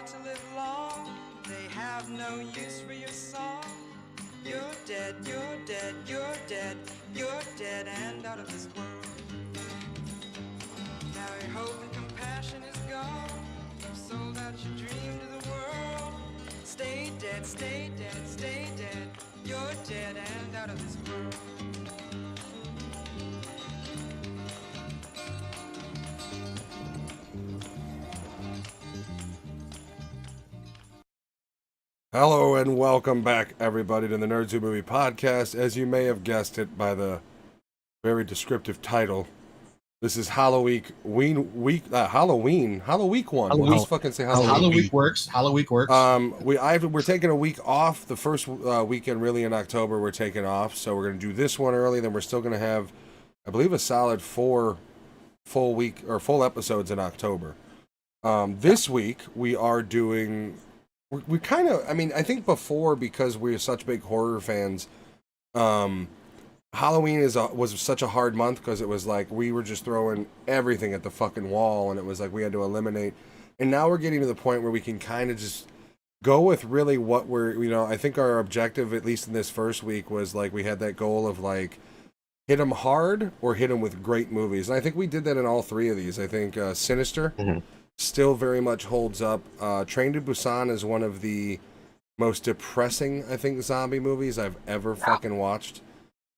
are to live long, they have no use for your song. You're dead, you're dead, you're dead, you're dead and out of this world. Now your hope and compassion is gone. You've sold out your dream to the world. Stay dead, stay dead, stay dead. You're dead and out of this world. Hello and welcome back, everybody, to the Nerds Who Movie Podcast. As you may have guessed it by the very descriptive title, this is Halloween week. Halloween one. We'll just fucking say Halloween. Halloween works. We're taking a week off. The first weekend, really, in October, we're taking off. So we're going to do this one early. Then we're still going to have, I believe, a solid 4 full episodes in October. This week we are doing. We kind of, I think before, because we're such big horror fans, Halloween was such a hard month because it was like we were just throwing everything at the fucking wall, and it was like we had to eliminate. And now we're getting to the point where we can kind of just go with really what I think our objective, at least in this first week, was like we had that goal of like hit them hard or hit them with great movies. And I think we did that in all three of these. I think Sinister. Mm-hmm. Still very much holds up. Train to Busan is one of the most depressing, I think, zombie movies I've ever fucking watched.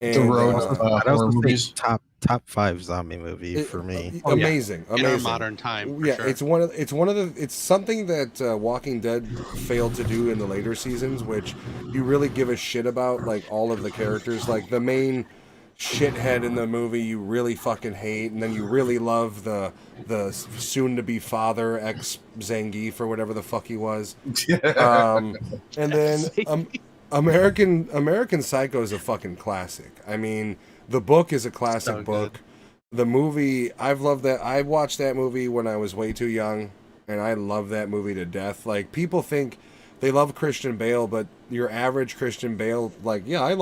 And, the road horror movies. Top 5 zombie movie for me. Amazing. In our modern time. Yeah, sure. it's something that Walking Dead failed to do in the later seasons, which you really give a shit about, like all of the characters, like the main shithead in the movie you really fucking hate, and then you really love the soon-to-be father, ex-Zangief or whatever the fuck he was. And then American Psycho is a fucking classic. I mean, the book is a classic book. The movie, I've loved that. I watched that movie when I was way too young, and I love that movie to death. Like, people think they love Christian Bale, but your average Christian Bale, like, yeah, I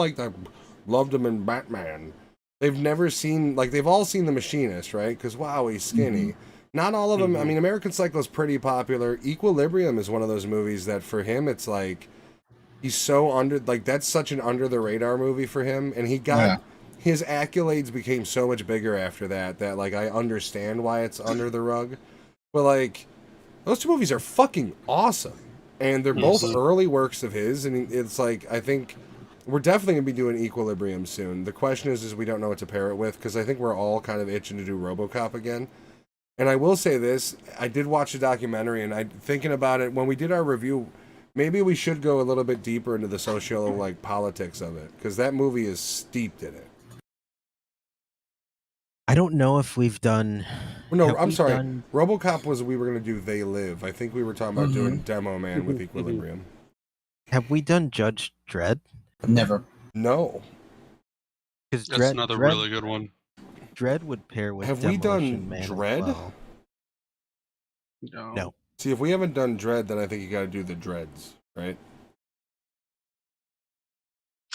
loved him in Batman. They've never seen, like, they've all seen The Machinist, right? Because, wow, he's skinny. Mm-hmm. Not all of them. Mm-hmm. I mean, American Psycho is pretty popular. Equilibrium is one of those movies that for him, it's like, he's so that's such an under the radar movie for him. And he got, his accolades became so much bigger after that, like, I understand why it's under the rug. But, like, those two movies are fucking awesome. And they're both early works of his. And it's like, I think we're definitely going to be doing Equilibrium soon. The question is we don't know what to pair it with, because I think we're all kind of itching to do RoboCop again. And I will say this, I did watch a documentary, and thinking about it, when we did our review, maybe we should go a little bit deeper into the politics of it, because that movie is steeped in it. I don't know if we've done... No, I'm sorry. RoboCop we were going to do They Live. I think we were talking about doing Demo Man with Equilibrium. Have we done Judge Dredd? Never. No. That's another really good one. Dredd would pair with Have Demolition we done Man Dredd? Well. No. See, if we haven't done Dredd, then I think you got to do the Dreads, right?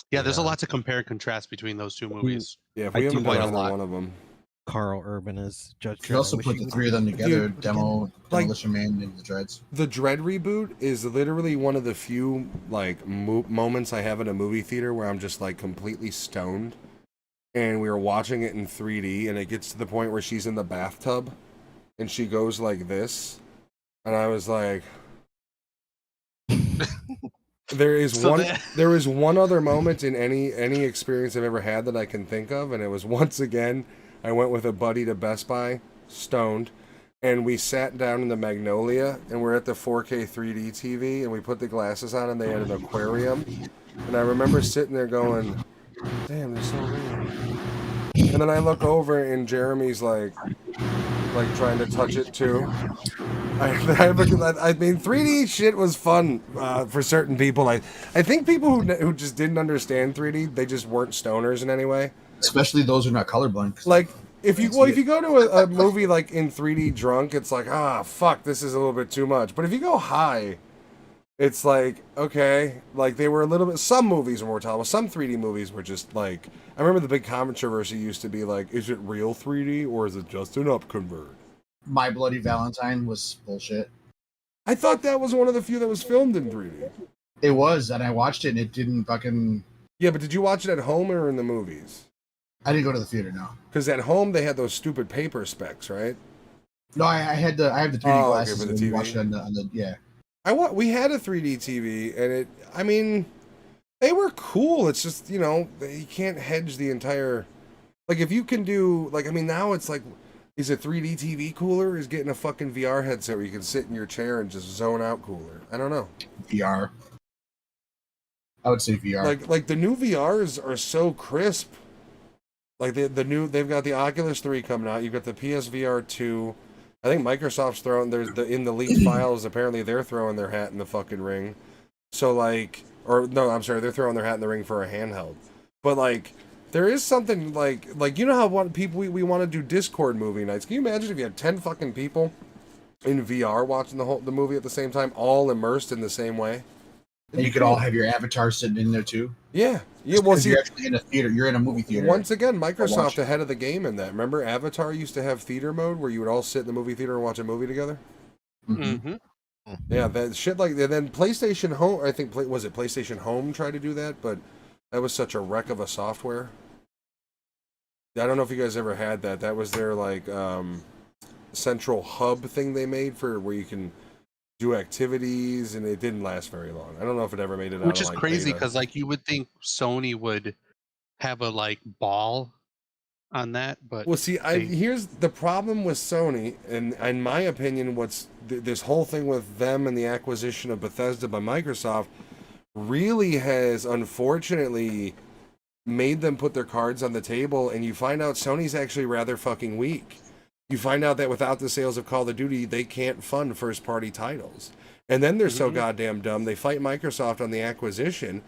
Yeah, there's a lot to compare and contrast between those two movies. Yeah, if we haven't done either one of them. Carl Urban is Judge Dredd. You could also put the three of them together, Demolition Man and the Dreads. The Dredd reboot is literally one of the few moments I have in a movie theater where I'm just like completely stoned, and we were watching it in 3D, and it gets to the point where she's in the bathtub and she goes like this, and I was like, there is one other moment in any experience I've ever had that I can think of, and it was once again I went with a buddy to Best Buy, stoned, and we sat down in the Magnolia, and we're at the 4K 3D TV, and we put the glasses on, and they had an aquarium, and I remember sitting there going, damn, they're so real. And then I look over, and Jeremy's like trying to touch it too. I mean, 3D shit was fun for certain people. I think people who just didn't understand 3D, they just weren't stoners in any way. Especially those who are not colorblind. Like, if you go to a movie like in 3D drunk, it's like, fuck, this is a little bit too much. But if you go high, it's like, okay, like they were a little bit, some movies were more tolerable. Some 3D movies were just like, I remember the big controversy used to be like, is it real 3D or is it just an upconvert? My Bloody Valentine was bullshit. I thought that was one of the few that was filmed in 3D. It was, and I watched it, and it didn't fucking. Yeah, but did you watch it at home or in the movies? I didn't go to the theater. No. Because at home they had those stupid paper specs, right? No, I have the 3D Oh, okay, glasses for the and TV. watched it on the yeah. We had a 3D TV, and I mean, they were cool. It's just, you know, you can't hedge the entire. Like, if you can do, like, I mean, now it's like, is a 3D TV cooler? Is getting a fucking VR headset where you can sit in your chair and just zone out cooler? I don't know. VR. I would say VR. Like the new VRs are so crisp. Like they've got the Oculus 3 coming out. You've got the PSVR 2. I think Microsoft's throwing in the leaked files. Apparently they're throwing their hat in the fucking ring. So like, or no, I'm sorry, they're throwing their hat in the ring for a handheld. But like, there is something like you know how we want to do Discord movie nights. Can you imagine if you had 10 fucking people in VR watching the movie at the same time, all immersed in the same way? And you could all have your avatar sitting in there too. Yeah. Well, see, you're actually in a theater. You're in a movie theater. Once again, Microsoft ahead of the game in that. Remember, Avatar used to have theater mode where you would all sit in the movie theater and watch a movie together. Mm-hmm. Yeah, that shit like that. Then PlayStation Home, I think, was it PlayStation Home tried to do that, but that was such a wreck of a software. I don't know if you guys ever had that. That was their like central hub thing they made for where you can do activities, and it didn't last very long. I don't know if it ever made it out. Which is like, crazy beta. because like you would think Sony would have a like ball on that, but Well, see, here's the problem with Sony, and in my opinion, what's this whole thing with them and the acquisition of Bethesda by Microsoft really has unfortunately made them put their cards on the table, and you find out Sony's actually rather fucking weak. You find out that without the sales of Call of Duty, they can't fund first-party titles. And then they're so goddamn dumb, they fight Microsoft on the acquisition.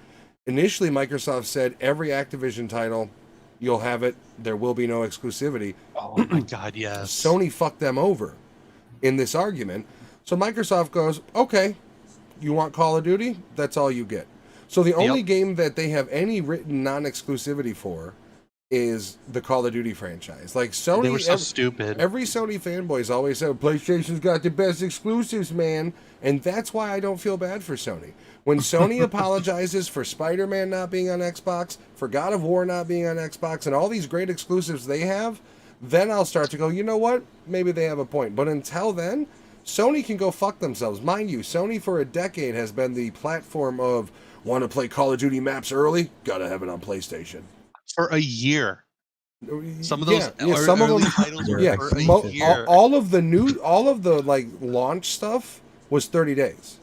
Initially, Microsoft said every Activision title, you'll have it, there will be no exclusivity. oh my god, yes. Sony fucked them over in this argument. So Microsoft goes, okay, you want Call of Duty? That's all you get. So the only game that they have any written non-exclusivity for is the Call of Duty franchise. Like Sony, they were so stupid. Every Sony fanboy's always said PlayStation's got the best exclusives, man, and that's why I don't feel bad for Sony. When Sony apologizes for Spider-Man not being on Xbox, for God of War not being on Xbox, and all these great exclusives they have, then I'll start to go, you know what? Maybe they have a point. But until then, Sony can go fuck themselves. Mind you, Sony for a decade has been the platform of want to play Call of Duty maps early? Gotta have it on PlayStation. For a year. Some of those some of early them, titles were for a year. all of the like launch stuff was 30 days.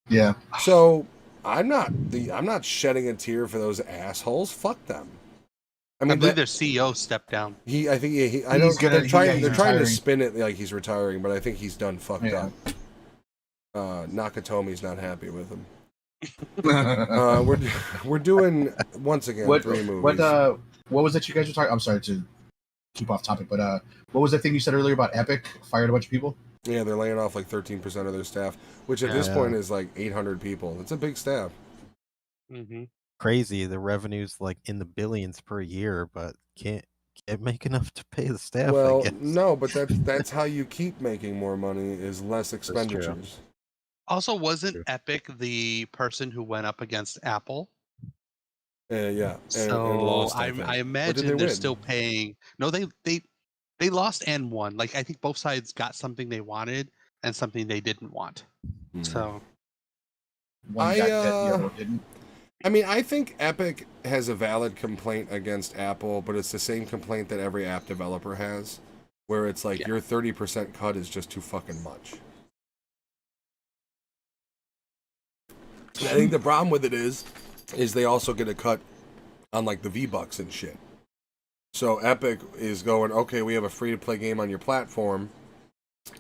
Yeah. So I'm not shedding a tear for those assholes. Fuck them. I believe their CEO stepped down. I think they're trying to spin it like he's retiring, but I think he's done fucked up. Nakatomi's not happy with him. We're doing once again 3 movies. What was it you guys were talking? I'm sorry to keep off topic, but what was the thing you said earlier about Epic fired a bunch of people? Yeah, they're laying off like 13% of their staff, which at this point is like 800 people. It's a big staff. Mm-hmm. Crazy. The revenue's like in the billions per year, but can't make enough to pay the staff. Well, I guess. no, but that's how you keep making more money is less expenditures. Also, wasn't Epic the person who went up against Apple? Yeah. And lost. I imagine they're still paying. No, they lost and won. Like I think both sides got something they wanted and something they didn't want. So one got that, the other didn't. I mean, I think Epic has a valid complaint against Apple, but it's the same complaint that every app developer has, where it's like your 30% cut is just too fucking much. I think the problem with it is they also get a cut on like the V-Bucks and shit. So Epic is going, okay, we have a free-to-play game on your platform,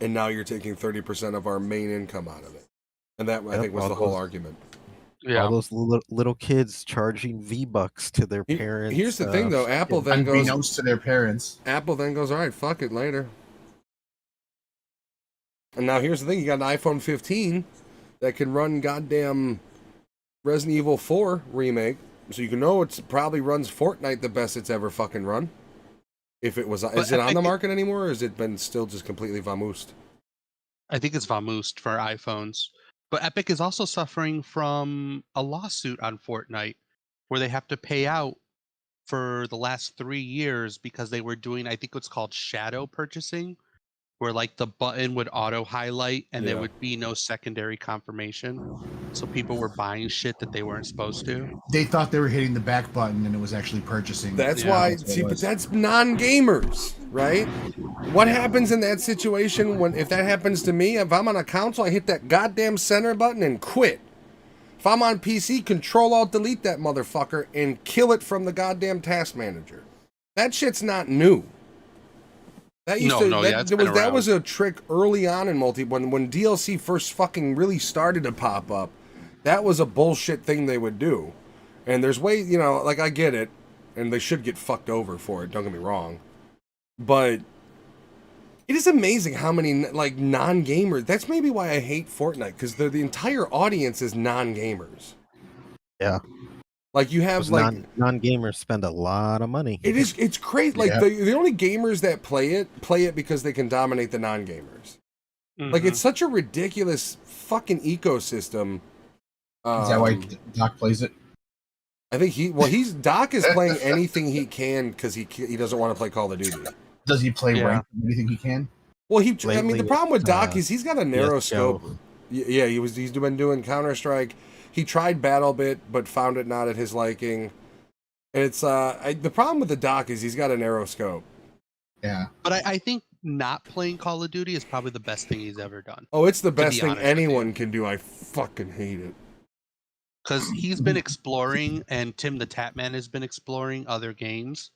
and now you're taking 30% of our main income out of it. And that, I think, was the whole argument. Yeah. All those little kids charging V-Bucks to their parents. Here's the thing, though. Apple then goes... Unbeknownst to their parents. Apple then goes, all right, fuck it, later. And now here's the thing. You got an iPhone 15 that can run goddamn Resident Evil 4 remake. So you can know it probably runs Fortnite the best it's ever fucking run. If it was... Is it on the market anymore, or has it been still just completely vamoosed? I think it's Vamoost for iPhones. But Epic is also suffering from a lawsuit on Fortnite where they have to pay out for the last 3 years because they were doing, I think what's called shadow purchasing, where like the button would auto highlight and there Yeah. would be no secondary confirmation. So people were buying shit that they weren't supposed to. They thought they were hitting the back button and it was actually purchasing. That's Yeah, why, that's what it see, but was. that's non-gamers, right? What happens in that situation if that happens to me? If I'm on a console, I hit that goddamn center button and quit. If I'm on PC, Control-Alt-Delete that motherfucker and kill it from the goddamn task manager. That shit's not new. That used No, yeah, it's been that around. was a trick early on in multi when DLC first fucking really started to pop up. That was a bullshit thing they would do. And there's ways, like I get it, and they should get fucked over for it, don't get me wrong. But it is amazing how many like non-gamers. That's maybe why I hate Fortnite, because the entire audience is non-gamers. Yeah. Like you have like non-gamers spend a lot of money. it's crazy. Like Yeah. the only gamers that play it because they can dominate the non-gamers. Like it's such a ridiculous fucking ecosystem. Is that why Doc plays it? I think Doc is playing anything he can because he doesn't want to play Call of Duty. Does he play Yeah. rank anything he can? Well, the Lately, problem with it's, Doc is he's got a narrow CS:GO. scope. Yeah, he's been doing Counter-Strike. He tried BattleBit, but found it not at his liking. And it's the problem with the Doc is he's got a narrow scope. Yeah. But I think not playing Call of Duty is probably the best thing he's ever done. Oh, it's the be best thing honest with anyone can do. I fucking hate it. Because he's been exploring, and Tim the Tatman has been exploring other games.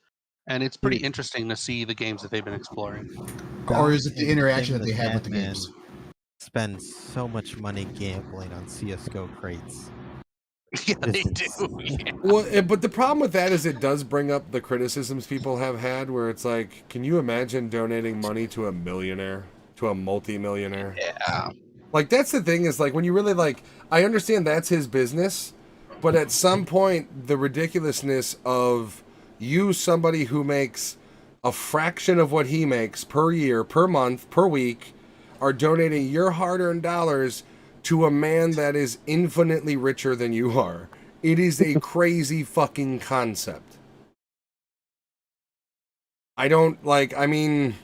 And it's pretty interesting to see the games that they've been exploring. Or is it the Doc interaction and that they have with the Batman games? Spend so much money gambling on CS:GO crates. Yeah, they It's do. Yeah. Well, but the problem with that is it does bring up the criticisms people have had, where it's like, can you imagine donating money to a millionaire, to a multi-millionaire? Yeah. Like that's the thing is like when you really like, I understand that's his business, but at some point the ridiculousness of you, somebody who makes a fraction of what he makes per year, per month, per week, are donating your hard-earned dollars to a man that is infinitely richer than you are. It is a crazy fucking concept. I mean,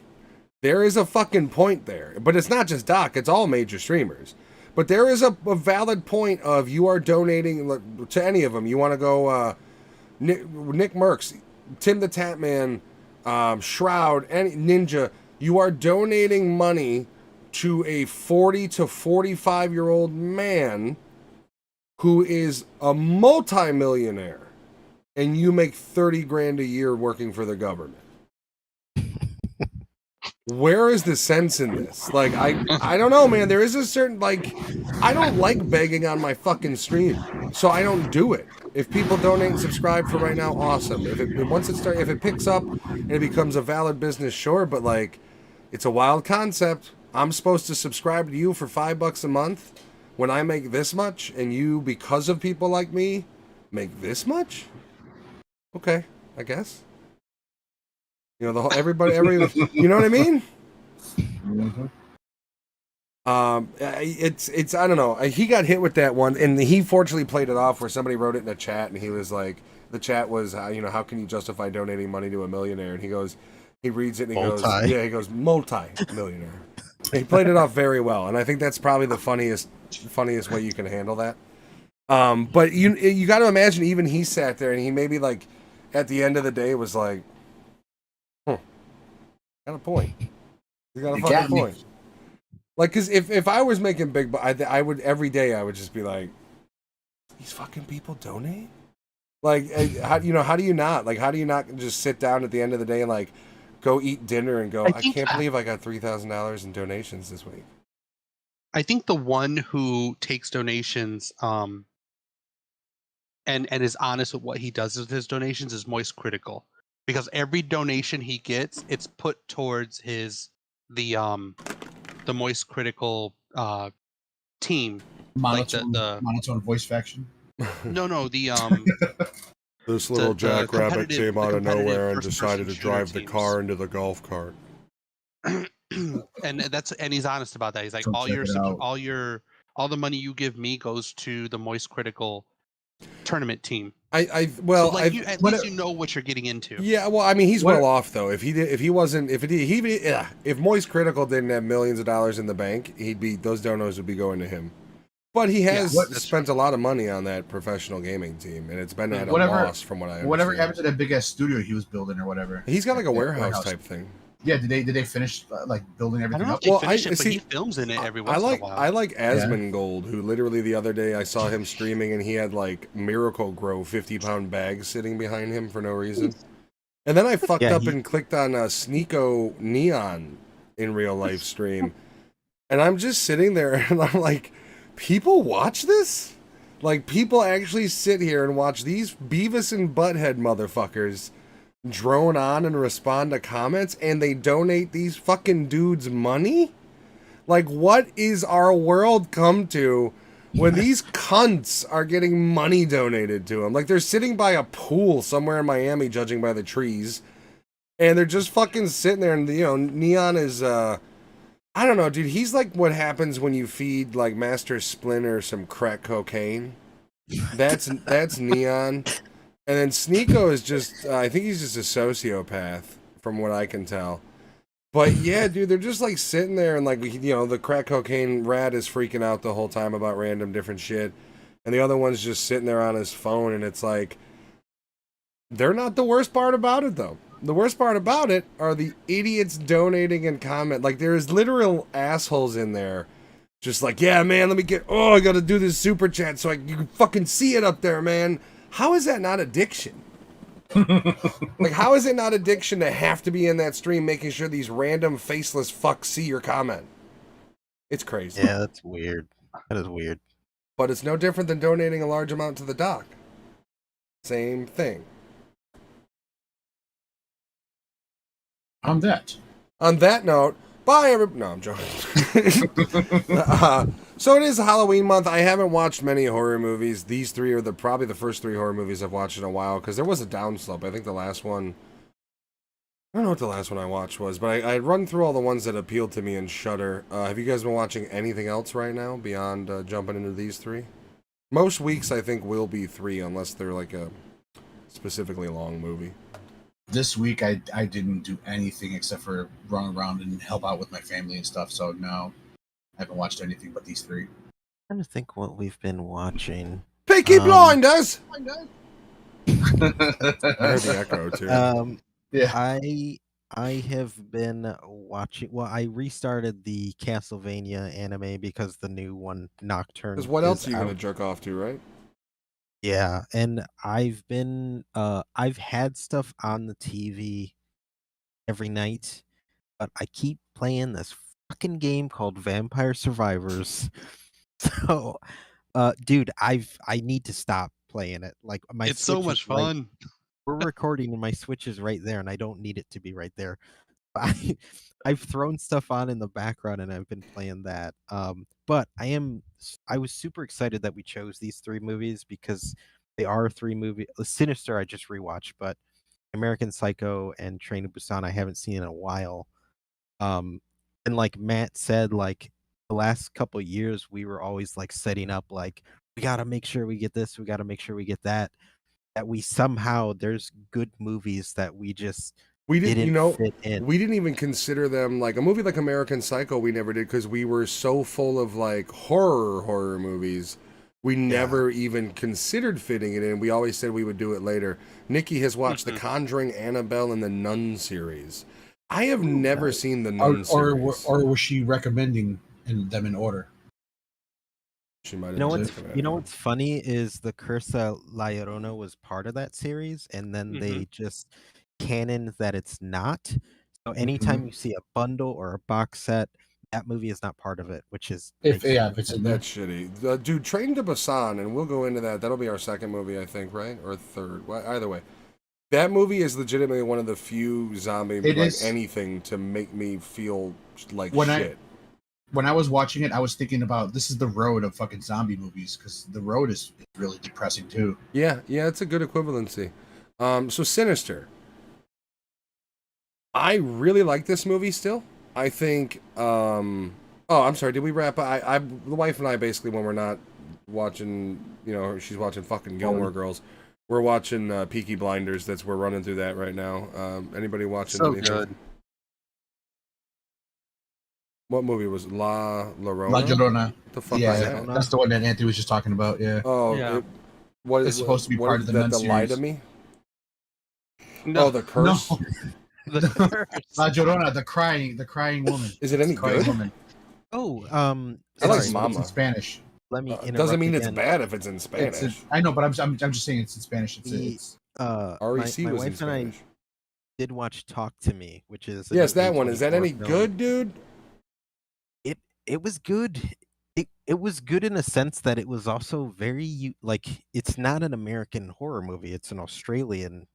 there is a fucking point there. But it's not just Doc, it's all major streamers. But there is a valid point of you are donating to any of them. You want to go Nick Merckx, Tim the Tatman, Shroud, any Ninja. You are donating money to a 40 to 45-year-old man who is a multimillionaire, and you make 30 grand a year working for the government. Where is the sense in this? Like, I don't know, man. There is a certain, like, I don't like begging on my fucking stream, so I don't do it. If people donate and subscribe for right now, awesome. If it picks up and it becomes a valid business, sure. But like, it's a wild concept. I'm supposed to subscribe to you for $5 a month when I make this much, and you, because of people like me, make this much? Okay, I guess. You know, you know what I mean? It's I don't know. He got hit with that one, and he fortunately played it off where somebody wrote it in a chat, and he was like, the chat was, how can you justify donating money to a millionaire? And he reads it and he goes, multi-millionaire. He played it off very well, and I think that's probably the funniest way you can handle that. But you got to imagine, even he sat there and he maybe like at the end of the day was like, got a point. He's got a fucking point. Like, because if I was making big, I would every day I would just be like, these fucking people donate. Like, how do you not just sit down at the end of the day and like go eat dinner and go, I can't believe I got $3,000 in donations this week. I think the one who takes donations and is honest with what he does with his donations is Moist Critical, because every donation he gets, it's put towards the Moist Critical team. Monotone voice faction. No, the This little jackrabbit came out of nowhere and first-person decided to drive the shooter car into the golf cart. and he's honest about that. He's like, Come all check your it out. all the money you give me goes to the Moist Critical tournament team. Well, so like, you, at what least a- you know what you're getting into. yeah, well, I mean, he's What- well off though. If he wasn't, if Moist Critical didn't have millions of dollars in the bank, those donos would be going to him. But he has Yeah, that's spent a lot of money on that professional gaming team, and it's been at a Whatever- loss from what I understand. Whatever happened to that big ass studio he was building or whatever? He's got like a That warehouse type thing. Yeah, did they finish like building I everything don't know up? if they Well, finished I- it, but see, he films in it every I once like in a while. I like Asmongold, who literally the other day I saw him streaming and he had like Miracle Grow 50-pound bags sitting behind him for no reason. And then I fucked Yeah, up and clicked on Sneeko Neon in real life stream, and I'm just sitting there and I'm like, people watch this? Like people actually sit here and watch these Beavis and Butthead motherfuckers drone on and respond to comments, and they donate these fucking dudes money? Like, what is our world come to when these cunts are getting money donated to them? Like, they're sitting by a pool somewhere in Miami, judging by the trees, and they're just fucking sitting there, and, you know, Neon is, I don't know, dude, he's like what happens when you feed, like, Master Splinter some crack cocaine. That's Neon. And then Sneeko is just, I think he's just a sociopath, from what I can tell. But yeah, dude, they're just like sitting there and like, you know, the crack cocaine rat is freaking out the whole time about random different shit. And the other one's just sitting there on his phone, and it's like, they're not the worst part about it, though. The worst part about it are the idiots donating and comment. Like, there's literal assholes in there. Just like, yeah, man, I gotta do this super chat so you can fucking see it up there, man. How is that not addiction? Like, how is it not addiction to have to be in that stream making sure these random faceless fucks see your comment? It's crazy. Yeah, that's weird. That is weird. But it's no different than donating a large amount to the doc. Same thing. On that. On that note, bye, everybody. No, I'm joking. So it is Halloween month. I haven't watched many horror movies. These three are probably the first three horror movies I've watched in a while, because there was a downslope. I think the last one, I don't know what the last one I watched was, but I run through all the ones that appealed to me in Shudder. Have you guys been watching anything else right now beyond jumping into these three? Most weeks I think will be three, unless they're like a specifically long movie. This week I didn't do anything except for run around and help out with my family and stuff. So no, I haven't watched anything but these three. I'm trying to think what we've been watching. Peaky Um, Blinders! I yeah. heard the echo too. I have been watching. Well, I restarted the Castlevania anime because the new one, Nocturne. Because what else is are you out. going to jerk off to, right? Yeah, and I've been I've had stuff on the TV every night, but I keep playing this fucking game called Vampire Survivors. So, dude, I need to stop playing it. Like my It's so Switch is much right- fun. we're recording and my Switch is right there, and I don't need it to be right there. I've thrown stuff on in the background and I've been playing that. But I was super excited that we chose these three movies because they are three movies. Sinister I just rewatched, but American Psycho and Train to Busan I haven't seen in a while. And like Matt said, like the last couple of years we were always like setting up like we gotta make sure we get this, we gotta make sure we get that. That we somehow there's good movies that we just We didn't, didn't fit in. we didn't even consider them like a movie like American Psycho. We never did because we were so full of like horror movies. We never even considered fitting it in. We always said we would do it later. Nikki has watched The Conjuring, Annabelle, and the Nun series. I have never seen the Nun series. Or was she recommending them in order? She might have You know what's just- you know what's funny is the Cursa La Llorona was part of that series, and then they just canon that it's not. So anytime you see a bundle or a box set, that movie is not part of it, which is If makes it's in there. That's shitty. Dude, Train to Busan, and we'll go into that. That'll be our second movie, I think, right? Or third. Well, either way. That movie is legitimately one of the few zombie It like is. anything to make me feel like When shit. When I was watching it, I was thinking about this is the road of fucking zombie movies because the road is really depressing too. Yeah, it's a good equivalency. So Sinister. I really like this movie still. I think. Oh, I'm sorry. Did we wrap? The wife and I basically, when we're not watching, she's watching fucking Gilmore Girls. We're watching Peaky Blinders. We're running through that right now. Anybody watching So anything? good. What movie was La Llorona? La Llorona. The fuck Yeah, is that? that's the one that Anthony was just talking about. Yeah. Oh, Yeah. It's supposed to be part of the that. Nun The Lie to series. Me. No, Oh, the curse. No, the curse. La Llorona, the crying woman. Is it any Crying good? woman. Oh, I like It's Mama. in Spanish. let me. Doesn't interrupt mean it's again. bad if it's in Spanish. I know, but I'm just saying it's in Spanish. It's REC my was in wife and I Spanish. did watch Talk to Me, which is a Yes, new that one. Is that any A24 film. good, dude? It was good. It was good in a sense that it was also very like it's not an American horror movie. It's an Australian.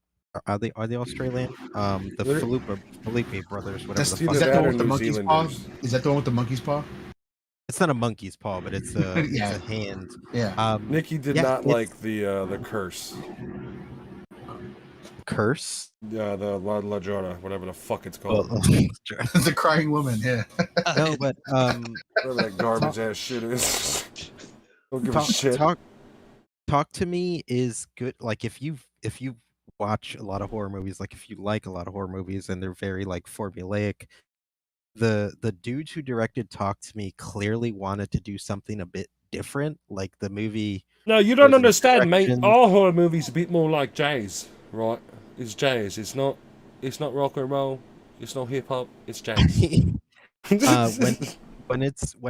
Are they Australian? The They're- Felipe brothers, whatever that's the either fuck. is that that the or one with the New monkey's paw? Zealanders. Is that the one with the monkey's paw? It's not a monkey's paw, but it's a Yeah. it's a hand. Yeah. Nikki did Yeah, not it's- like the curse. Curse. Yeah, the La Llorona, whatever the fuck it's called. the crying woman. Yeah. no, but Whatever that garbage ass shit is. Don't give a shit. Talk to Me is good. Like if you watch a lot of horror movies, like if you like a lot of horror movies and they're very like formulaic, the dudes who directed Talk to Me clearly wanted to do something a bit different. Like the movie. No, you don't don't Goes in a understand, mate. direction- Our horror movie's a bit more like jazz, right? It's jazz. It's not rock and roll. It's not hip hop. It's jazz. When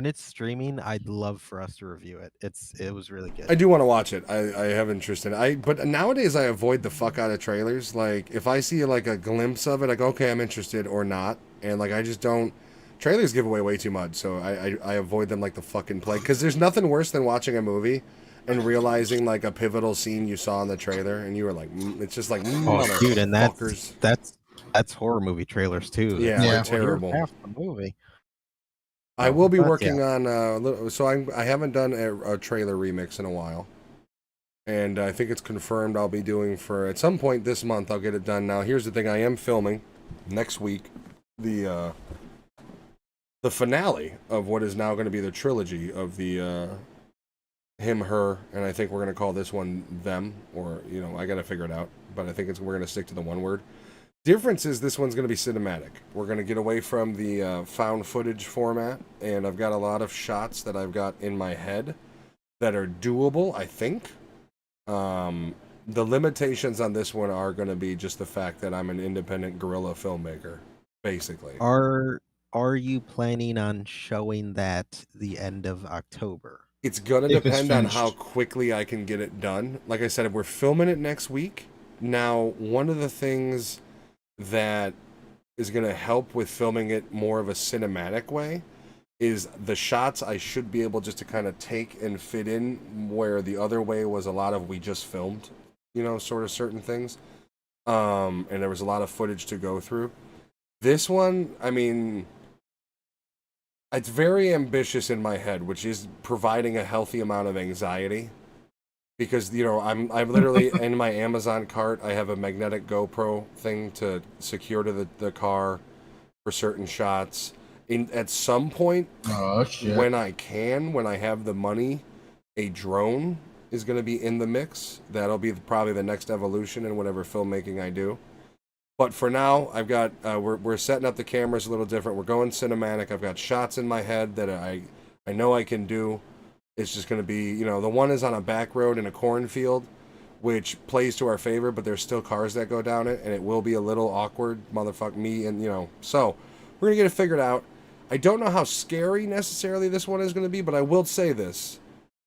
it's streaming, I'd love for us to review it. It was really good. I do want to watch it. I have interest in it. But nowadays I avoid the fuck out of trailers. Like if I see like a glimpse of it, I go, okay, I'm interested or not. And like I just don't. Trailers give away way too much, so I avoid them like the fucking plague. Because there's nothing worse than watching a movie and realizing like a pivotal scene you saw in the trailer, and you were like, it's just like, Oh, dude, and motherfuckers. that's horror movie trailers too. Yeah, Yeah. they're Well, here's terrible. half the movie. I will be But, working on so I haven't done a trailer remix in a while, and I think it's confirmed I'll be doing for at some point this month. I'll get it done. Now here's the thing: I am filming next week the finale of what is now going to be the trilogy of the him, her, and I think we're going to call this one them, or I got to figure it out, but I think we're going to stick to the one word. Difference is this one's going to be cinematic. We're going to get away from the found footage format, and I've got a lot of shots that I've got in my head that are doable, I think. The limitations on this one are going to be just the fact that I'm an independent guerrilla filmmaker, basically. Are you planning on showing that the end of October? It's going to If it's depend on finished. how quickly I can get it done. Like I said, we're filming it next week. Now, one of the things that is going to help with filming it more of a cinematic way is the shots I should be able just to kind of take and fit in, where the other way was a lot of we just filmed, sort of certain things. And there was a lot of footage to go through. This one, I mean, it's very ambitious in my head, which is providing a healthy amount of anxiety. Because I'm literally in my Amazon cart. I have a magnetic GoPro thing to secure to the car for certain shots. At some point, Oh shit. when I have the money, a drone is going to be in the mix. That'll be probably the next evolution in whatever filmmaking I do. But for now, I've got we're setting up the cameras a little different. We're going cinematic. I've got shots in my head that I know I can do. It's just going to be, the one is on a back road in a cornfield, which plays to our favor, but there's still cars that go down it, and it will be a little awkward, motherfuck me, and, so we're going to get it figured out. I don't know how scary necessarily this one is going to be, but I will say this.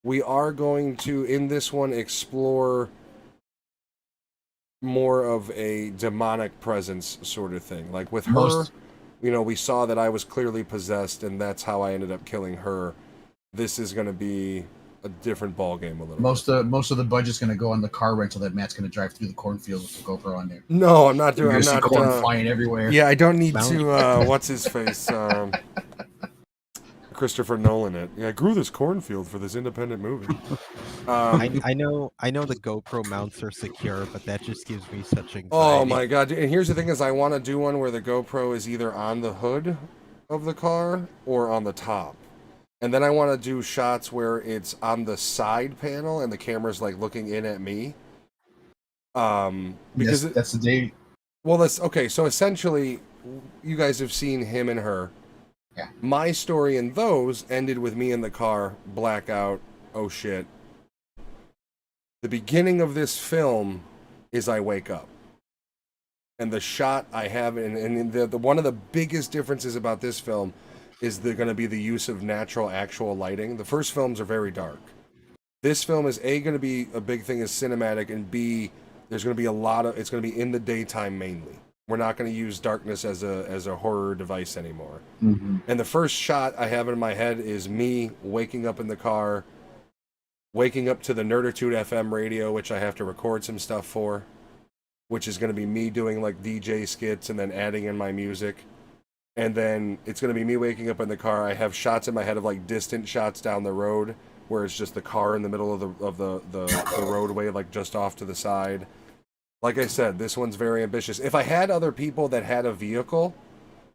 We are going to, in this one, explore more of a demonic presence sort of thing. Like with her, Most- we saw that I was clearly possessed, and that's how I ended up killing her. This is going to be a different ball game a little. Most of the budget's gonna go on the car rental that Matt's gonna drive through the cornfield with the GoPro on there. No, I'm not You're doing. gonna I'm see corn not. flying everywhere. Yeah, I don't need Mount- to. What's his face? Christopher Nolan. It. Yeah, I grew this cornfield for this independent movie. I know the GoPro mounts are secure, but that just gives me such anxiety. Oh my god! And here's the thing: is I want to do one where the GoPro is either on the hood of the car or on the top. And then I want to do shots where it's on the side panel and the camera's like looking in at me. Because that's the day. Well, that's okay. So essentially, you guys have seen him and her. Yeah. My story in those ended with me in the car, blackout. Oh shit. The beginning of this film is I wake up. And the shot I have, and the one of the biggest differences about this film is going to be the use of natural actual lighting. The first films are very dark. This film is A, going to be a big thing as cinematic, and B, there's going to be it's going to be in the daytime mainly. We're not going to use darkness as a horror device anymore. Mm-hmm. And the first shot I have in my head is me waking up in the car, waking up to the Nerditude FM radio, which I have to record some stuff for, which is going to be me doing like DJ skits and then adding in my music. And then it's going to be me waking up in the car. I have shots in my head of like distant shots down the road where it's just the car in the middle of the roadway, like just off to the side. Like I said, this one's very ambitious. If I had other people that had a vehicle,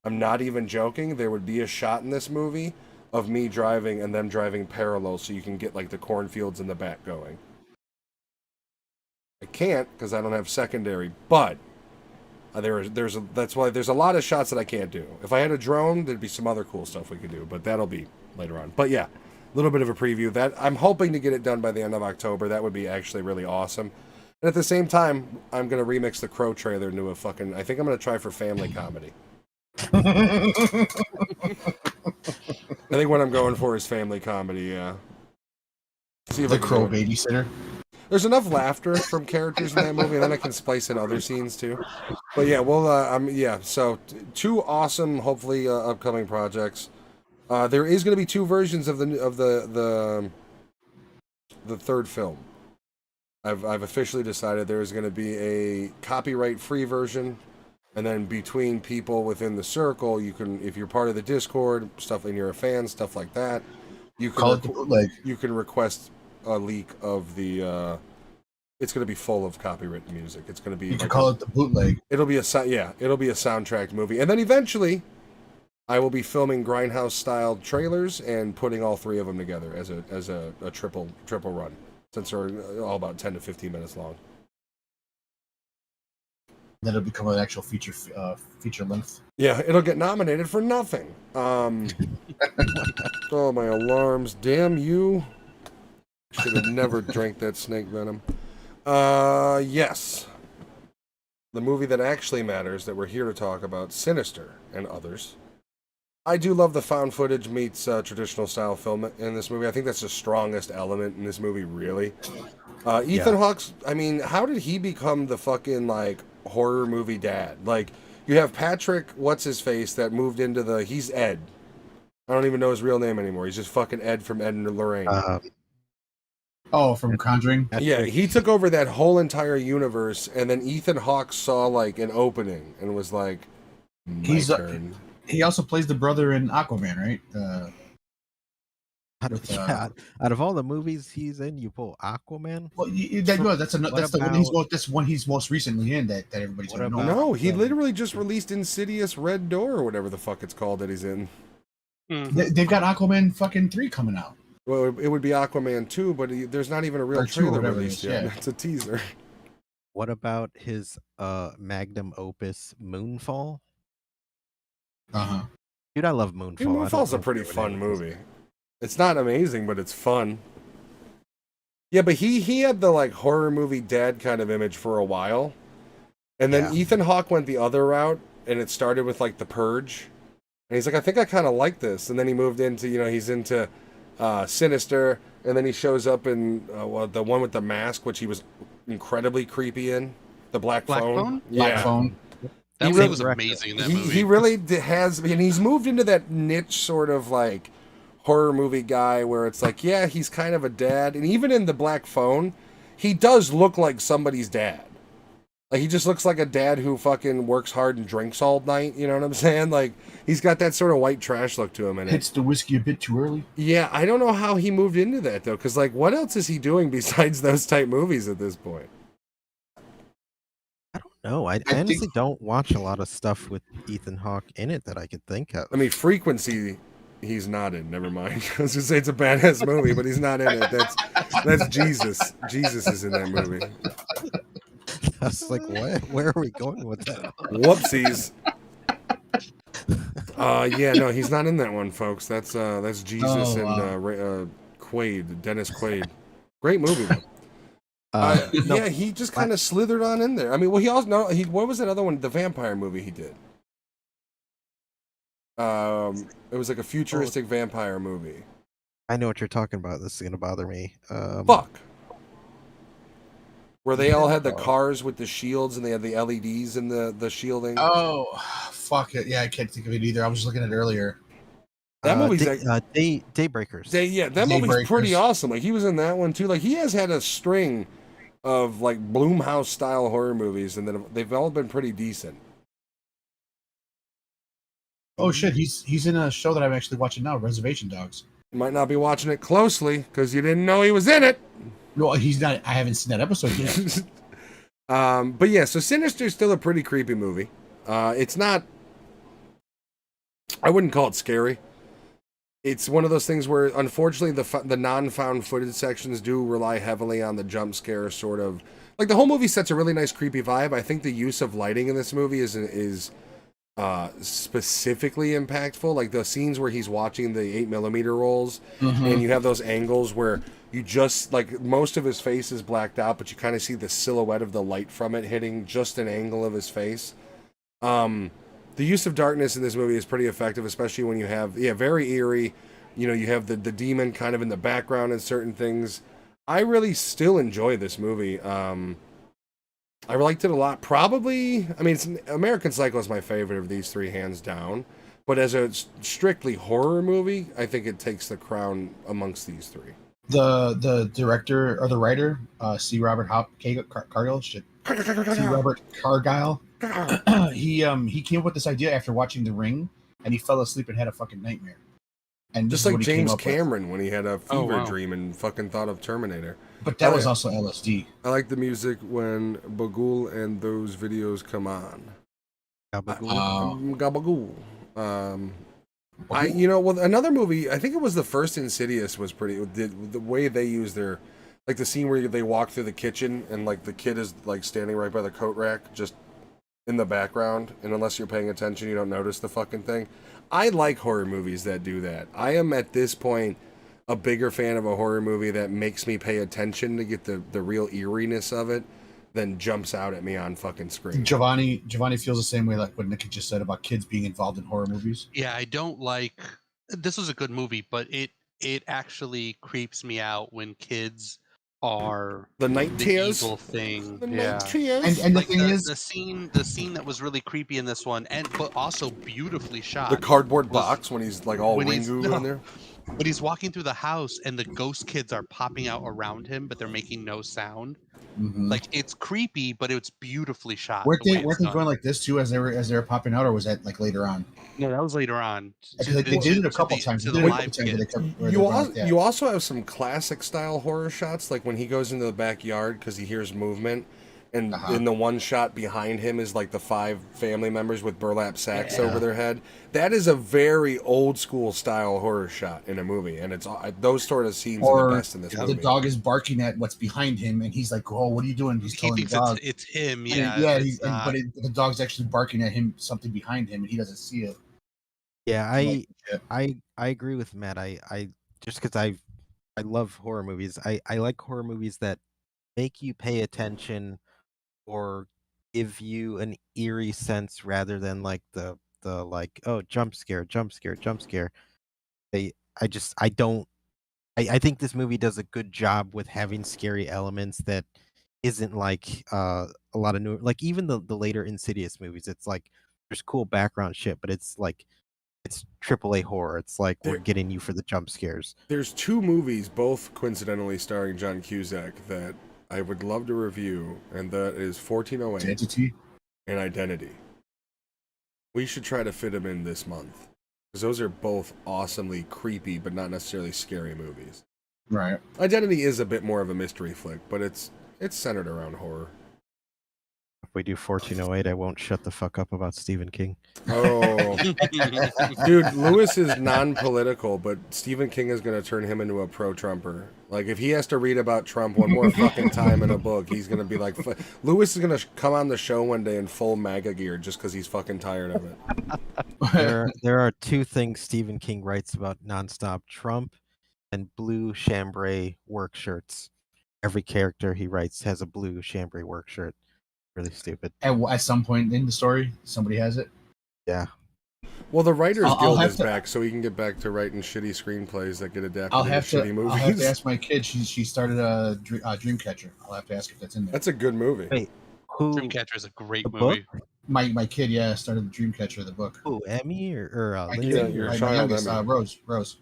I'm not even joking, there would be a shot in this movie of me driving and them driving parallel so you can get like the cornfields in the back going. I can't because I don't have secondary, but that's why there's a lot of shots that I can't do. If I had a drone, there'd be some other cool stuff we could do, but that'll be later on. But yeah, a little bit of a preview. That I'm hoping to get it done by the end of October. That would be actually really awesome. And at the same time, I'm going to remix the Crow trailer into a fucking... I think I'm going to try for family comedy. I think what I'm going for is family comedy, yeah. See if The Crow babysitter. There's enough laughter from characters in that movie, and then I can splice in other scenes too. But yeah, well, so two awesome, hopefully upcoming projects. There is going to be two versions of the third film. I've officially decided there is going to be a copyright-free version, and then between people within the circle, you can, if you're part of the Discord, stuff, and you're a fan, stuff like that, you can you can request a leak of the. It's going to be full of copyrighted music. It's going to be. You can call it the bootleg. It'll be it'll be a soundtracked movie, and then eventually, I will be filming Grindhouse-style trailers and putting all three of them together as a triple run, since they're all about 10 to 15 minutes long. Then it'll become an actual feature length. Yeah, it'll get nominated for nothing. Oh, my alarms! Damn you! Should have never drank that snake venom. Yes. The movie that actually matters that we're here to talk about, Sinister and others. I do love the found footage meets traditional style film in this movie. I think that's the strongest element in this movie, really. Ethan Hawke's, I mean, how did he become the fucking, like, horror movie dad? Like, you have Patrick, what's-his-face, that moved into he's Ed. I don't even know his real name anymore. He's just fucking Ed from Ed and Lorraine. From Conjuring? Yeah, he took over that whole entire universe, and then Ethan Hawke saw, like, an opening and was like, turn. He also plays the brother in Aquaman, right? Out of all the movies he's in, you pull Aquaman. Well, that's one he's most recently in that everybody's going to know. No, he literally just released Insidious Red Door or whatever the fuck it's called that he's in. They've got Aquaman fucking 3 coming out. Well, it would be Aquaman 2, but there's not even a real trailer released yet. Yeah. It's a teaser. What about his magnum opus, Moonfall? Uh-huh. Dude, I love Moonfall. Dude, Moonfall's a pretty fun movie. It's not amazing, but it's fun. Yeah, but he had the like horror movie dad kind of image for a while. And then Ethan Hawke went the other route, and it started with like The Purge. And he's like, I think I kind of like this. And then he moved into, he's into Sinister, and then he shows up in the one with the mask, which he was incredibly creepy in. The Black Phone? Black Phone. That was amazing in that movie. He really has, and he's moved into that niche sort of like horror movie guy where it's like, yeah, he's kind of a dad. And even in The Black Phone, he does look like somebody's dad. Like, he just looks like a dad who fucking works hard and drinks all night, you know what I'm saying? Like, he's got that sort of white trash look to him. And hits the whiskey a bit too early. Yeah, I don't know how he moved into that, though, because, like, what else is he doing besides those type movies at this point? I don't No, I think- honestly don't watch a lot of stuff with Ethan Hawke in it that I could think of. I mean, Frequency, he's not in. Never mind. I was gonna say it's a badass movie, but he's not in it. That's Jesus. Jesus is in that movie. I was like, what? Where are we going with that? Whoopsies. Yeah, no, he's not in that one, folks. That's Jesus Oh, and wow. Quaid, Dennis Quaid. Great movie though. No, Yeah, he just kind of slithered on in there. I mean, well, he also no, he what was that other one? The vampire movie he did. It was like a futuristic vampire movie. I know what you're talking about. This is gonna bother me. Fuck. Where they all had the cars with the shields and they had the LEDs in the shielding. Oh, fuck it. Yeah, I can't think of it either. I was just looking at it earlier. That movie's Daybreakers. that movie's pretty Daybreakers. awesome. Like he was in that one too. Like he has had a string of like Blumhouse style horror movies, and then they've all been pretty decent. Oh shit, he's in a show that I'm actually watching now, Reservation Dogs. You might not be watching it closely because you didn't know he was in it. No, he's not. I haven't seen that episode yet. But yeah, so Sinister is still a pretty creepy movie. It's not. I wouldn't call it scary. It's one of those things where, unfortunately, the non-found footage sections do rely heavily on the jump scare sort of. Like the whole movie sets a really nice creepy vibe. I think the use of lighting in this movie is specifically impactful. Like the scenes where he's watching the 8mm rolls, and you have those angles where you just like most of his face is blacked out, but you kind of see the silhouette of the light from it hitting just an angle of his face. The use of darkness in this movie is pretty effective, especially when you have very eerie. You know, you have the demon kind of in the background and certain things. I really still enjoy this movie. I liked it a lot. Probably, I mean, American Psycho is my favorite of these three, hands down. But as a strictly horror movie, I think it takes the crown amongst these three. The director or the writer, C. Robert Cargill, C. Robert Cargyle. He came up with this idea after watching The Ring, and he fell asleep and had a fucking nightmare. And Just this is like what he came James up with. Cameron when he had a fever wow. dream and fucking thought of Terminator. But that Oh, was yeah. also LSD. I like the music when Bagul and those videos come on. Gabagool. Gabagool. Well, another movie, I think it was the first Insidious, was pretty. The way they use their, like the scene where they walk through the kitchen and like the kid is like standing right by the coat rack, just in the background, and unless you're paying attention, you don't notice the fucking thing. I like horror movies that do that. I am at this point a bigger fan of a horror movie that makes me pay attention to get the real eeriness of it than jumps out at me on fucking screen. Giovanni feels the same way like what Nick just said about kids being involved in horror movies. Yeah, I don't like. This was a good movie, but it actually creeps me out when kids are The night the tears. evil thing. The Yeah. night tears. And the Like thing is, the scene that was really creepy in this one, and but also beautifully shot. The cardboard was- box when he's like all when he's- Ringu no. in there. When he's walking through the house and the ghost kids are popping out around him, but they're making no sound. mhm. Like it's creepy, but it's beautifully shot. weren't the way they it's done. going like this too as they were popping out, or was that like later on? No, that was later on. Because they did it a couple times. To They the did it a couple live times where kid. they kept- where they You, went al- like that. you also have some classic style horror shots, like when he goes into the backyard because he hears movement, and in the one shot behind him is like the 5 family members with burlap sacks over their head. That is a very old school style horror shot in a movie, and it's those sort of scenes are Or the best in this the movie. dog is barking at what's behind him, and he's like, "Oh, what are you doing?" He's He telling the thinks dog. it's him. And Yeah, yeah, it's not. the dog's actually barking at him, something behind him, and he doesn't see it. Yeah, Like, yeah. I agree with Matt. I just because I love horror movies. I like horror movies that make you pay attention or give you an eerie sense rather than like the like, oh, jump scare, jump scare, jump scare. I don't I think this movie does a good job with having scary elements that isn't like a lot of new, like even the later Insidious movies. It's like there's cool background shit, but it's like it's AAA horror. It's like we're There- getting you for the jump scares. There's 2 movies, both coincidentally starring John Cusack, that I would love to review, and that is 1408 Entity. and Identity. We should try to fit them in this month, because those are both awesomely creepy, but not necessarily scary movies. Right. Identity is a bit more of a mystery flick, but it's centered around horror. we do 1408, I won't shut the fuck up about Stephen King. Oh, dude, Lewis is non-political, but Stephen King is going to turn him into a pro-Trumper. Like, if he has to read about Trump one more fucking time in a book, he's going to be like... Lewis is going to come on the show one day in full MAGA gear just because he's fucking tired of it. There are two things Stephen King writes about nonstop: Trump and blue chambray work shirts. Every character he writes has a blue chambray work shirt. Really stupid. At some point in the story, somebody has it. Yeah. Well, the Writers I'll Guild have is to- back, so he can get back to writing shitty screenplays that get adapted I'll into have shitty to. movies. I'll have to ask my kid. She started a Dreamcatcher. I'll have to ask if that's in there. That's a good movie. Wait, who? Dreamcatcher is a great The book? movie. My kid, yeah, started the Dreamcatcher, the book. Who? Emmy or My Lindsay? kid, your my child, youngest, Emmy. Rose.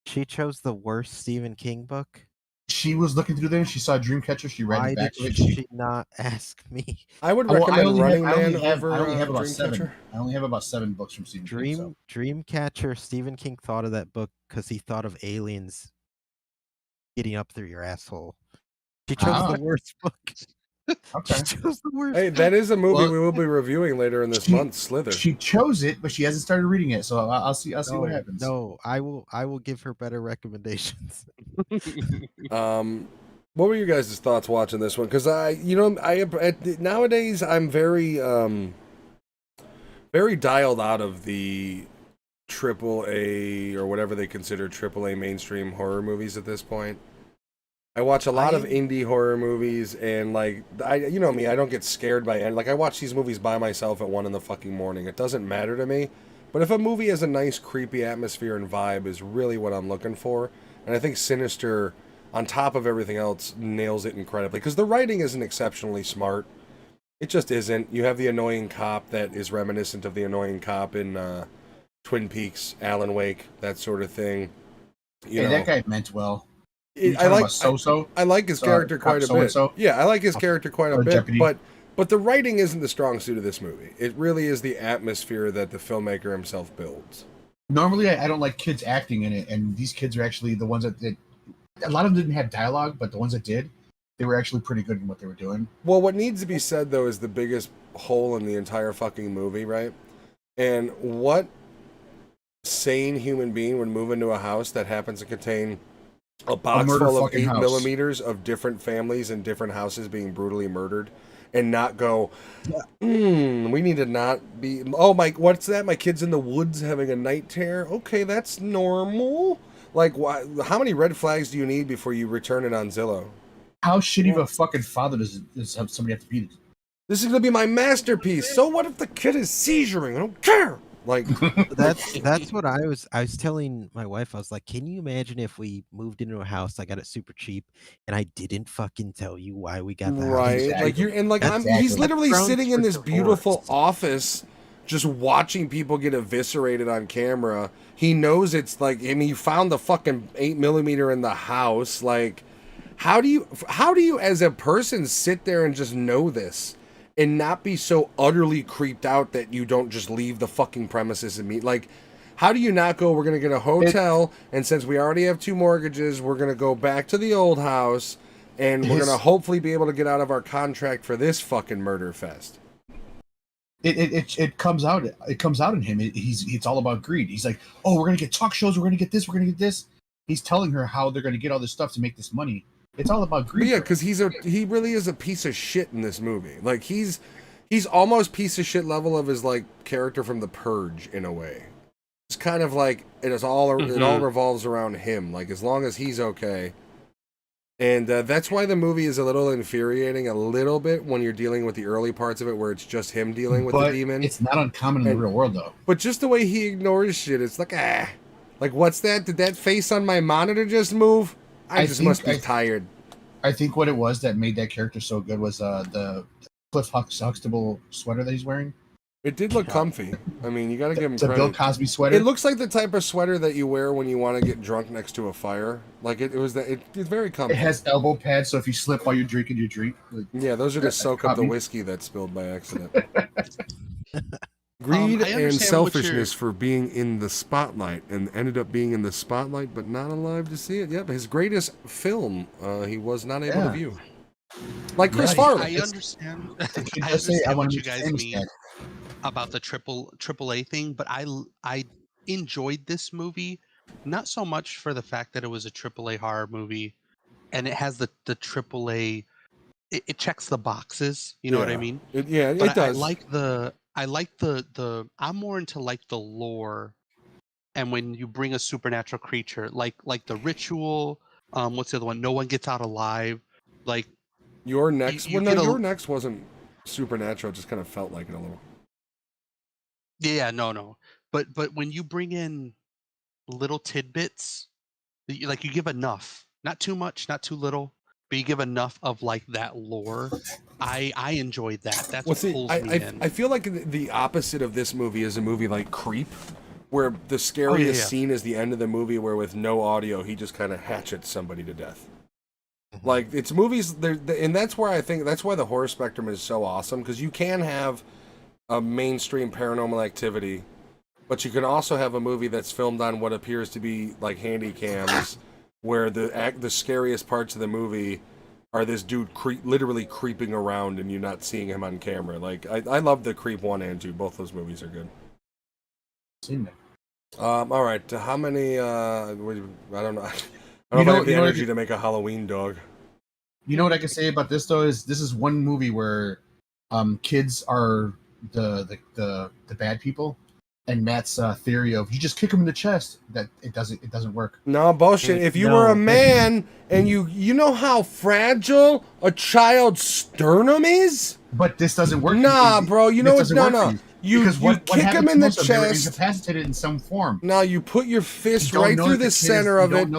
She chose the worst Stephen King book. She was looking through there. She saw Dreamcatcher. She read Why the back did of it. she not ask me? I would Well, recommend Running Man I over only have about seven. Dreamcatcher. I only have about 7 books from Stephen King. So. Dreamcatcher. Stephen King thought of that book because he thought of aliens getting up through your asshole. She chose Ah. the worst book. Okay. She chose the worst. Hey, that is a movie Well, we will be reviewing later in this she- month, Slither. She chose it, but she hasn't started reading it. So I'll see. I'll see what happens. No, I will give her better recommendations. What were you guys' thoughts watching this one? Because nowadays I'm very very dialed out of the AAA or whatever they consider AAA mainstream horror movies at this point. I watch a lot of indie horror movies, and like you know me, I don't get scared by any. Like I watch these movies by myself at 1 a.m. It doesn't matter to me. But if a movie has a nice, creepy atmosphere and vibe, is really what I'm looking for. And I think Sinister, on top of everything else, nails it incredibly. Because the writing isn't exceptionally smart. It just isn't. You have the annoying cop that is reminiscent of the annoying cop in Twin Peaks, Alan Wake, that sort of thing. You know, that guy meant well. I like So-so. I like his character quite a bit. So-and-so? Yeah, I like his character quite a Or bit. Jeopardy. But the writing isn't the strong suit of this movie. It really is the atmosphere that the filmmaker himself builds. Normally, I don't like kids acting in it, and these kids are actually the ones that did. A lot of them didn't have dialogue, but the ones that did, they were actually pretty good in what they were doing. Well, what needs to be said, though, is the biggest hole in the entire fucking movie, right? And what sane human being would move into a house that happens to contain a box murder full of fucking 8 house. millimeters of different families in different houses being brutally murdered and not go, we need to not be, oh, what's that? My kid's in the woods having a night terror? Okay, that's normal. Like, how many red flags do you need before you return it on Zillow? How shitty of a fucking father does somebody have to be? This is going to be my masterpiece. So what if the kid is seizuring? I don't care. Like, That's what I was telling my wife. I was like, can you imagine if we moved into a house, I got it super cheap, and I didn't fucking tell you why we got the house? right. Exactly. Like you're, and like Exactly. he's literally Grounds sitting in for this beautiful divorce. office just watching people get eviscerated on camera. He knows it's like, I mean, you found the fucking 8 millimeter in the house. Like, how do you as a person sit there and just know this and not be so utterly creeped out that you don't just leave the fucking premises and meet? Like, how do you not go, we're going to get a hotel, and since we already have 2 mortgages, we're going to go back to the old house, and we're going to hopefully be able to get out of our contract for this fucking murder fest. It comes out. It comes out in him. It's all about greed. He's like, oh, we're gonna get talk shows. We're gonna get this. We're gonna get this. He's telling her how they're gonna get all this stuff to make this money. It's all about But greed. yeah, because he really is a piece of shit in this movie. Like, he's almost piece of shit level of his like character from The Purge in a way. It's kind of like it all revolves around him. Like, as long as he's okay. And that's why the movie is a little infuriating, a little bit, when you're dealing with the early parts of it, where it's just him dealing with but the demon. it's not uncommon in the real world, though. But just the way he ignores shit, it's like, like, what's that? Did that face on my monitor just move? I must be tired. I think what it was that made that character so good was the Cliff Huxtable sweater that he's wearing. It did look comfy. I mean, you got to give him It's a credit. Bill Cosby sweater. It looks like the type of sweater that you wear when you want to get drunk next to a fire. Like, it's very comfy. It has elbow pads, so if you slip while you're drinking, you drink. Like, Yeah, those are to soak up the Copy. whiskey that's spilled by accident. Greed I and understand what selfishness for being in the spotlight, and ended up being in the spotlight but not alive to see it. Yep, his greatest film he was not able to Yeah. view. like Chris Yeah, Farley. I understand. The kid I does say, "I understand want what to you meet guys Samus mean Dad." about the triple A thing, but I enjoyed this movie not so much for the fact that it was a triple A horror movie and it has the triple A. It checks the boxes. You know what I mean? But It does. I like the I'm more into like the lore, and when you bring a supernatural creature like the ritual, what's the other one? No one gets out alive. Like Your next, you well, no, get a your next wasn't supernatural. It just kind of felt like it a little. yeah, no. But when you bring in little tidbits, like you give enough, not too much, not too little, but you give enough of like that lore. I enjoyed that. That's Well, what see, pulls me in. I feel like the opposite of this movie is a movie like Creep, where the scariest yeah. scene is the end of the movie, where with no audio, he just kind of hatchets somebody to death. Mm-hmm. Like it's movies, and that's where I think that's why the horror spectrum is so awesome, because you can have a mainstream paranormal activity, but you can also have a movie that's filmed on what appears to be like handy cams, where the scariest parts of the movie are this dude literally creeping around and you're not seeing him on camera. Like I love the Creep 1 and 2. Both those movies are good. Seen that. All right, how many? I don't know. I don't know if I have the energy to make a Halloween dog. You know what I can say about this though is this is one movie where kids are the bad people, and Matt's theory of you just kick them in the chest, that it doesn't work. No bullshit. If you were a man and you know how fragile a child's sternum is. But this doesn't work. Nah, bro. You know what? No. You kick him in the chest. They're incapacitated in some form. Now you put your fist right through the center of it.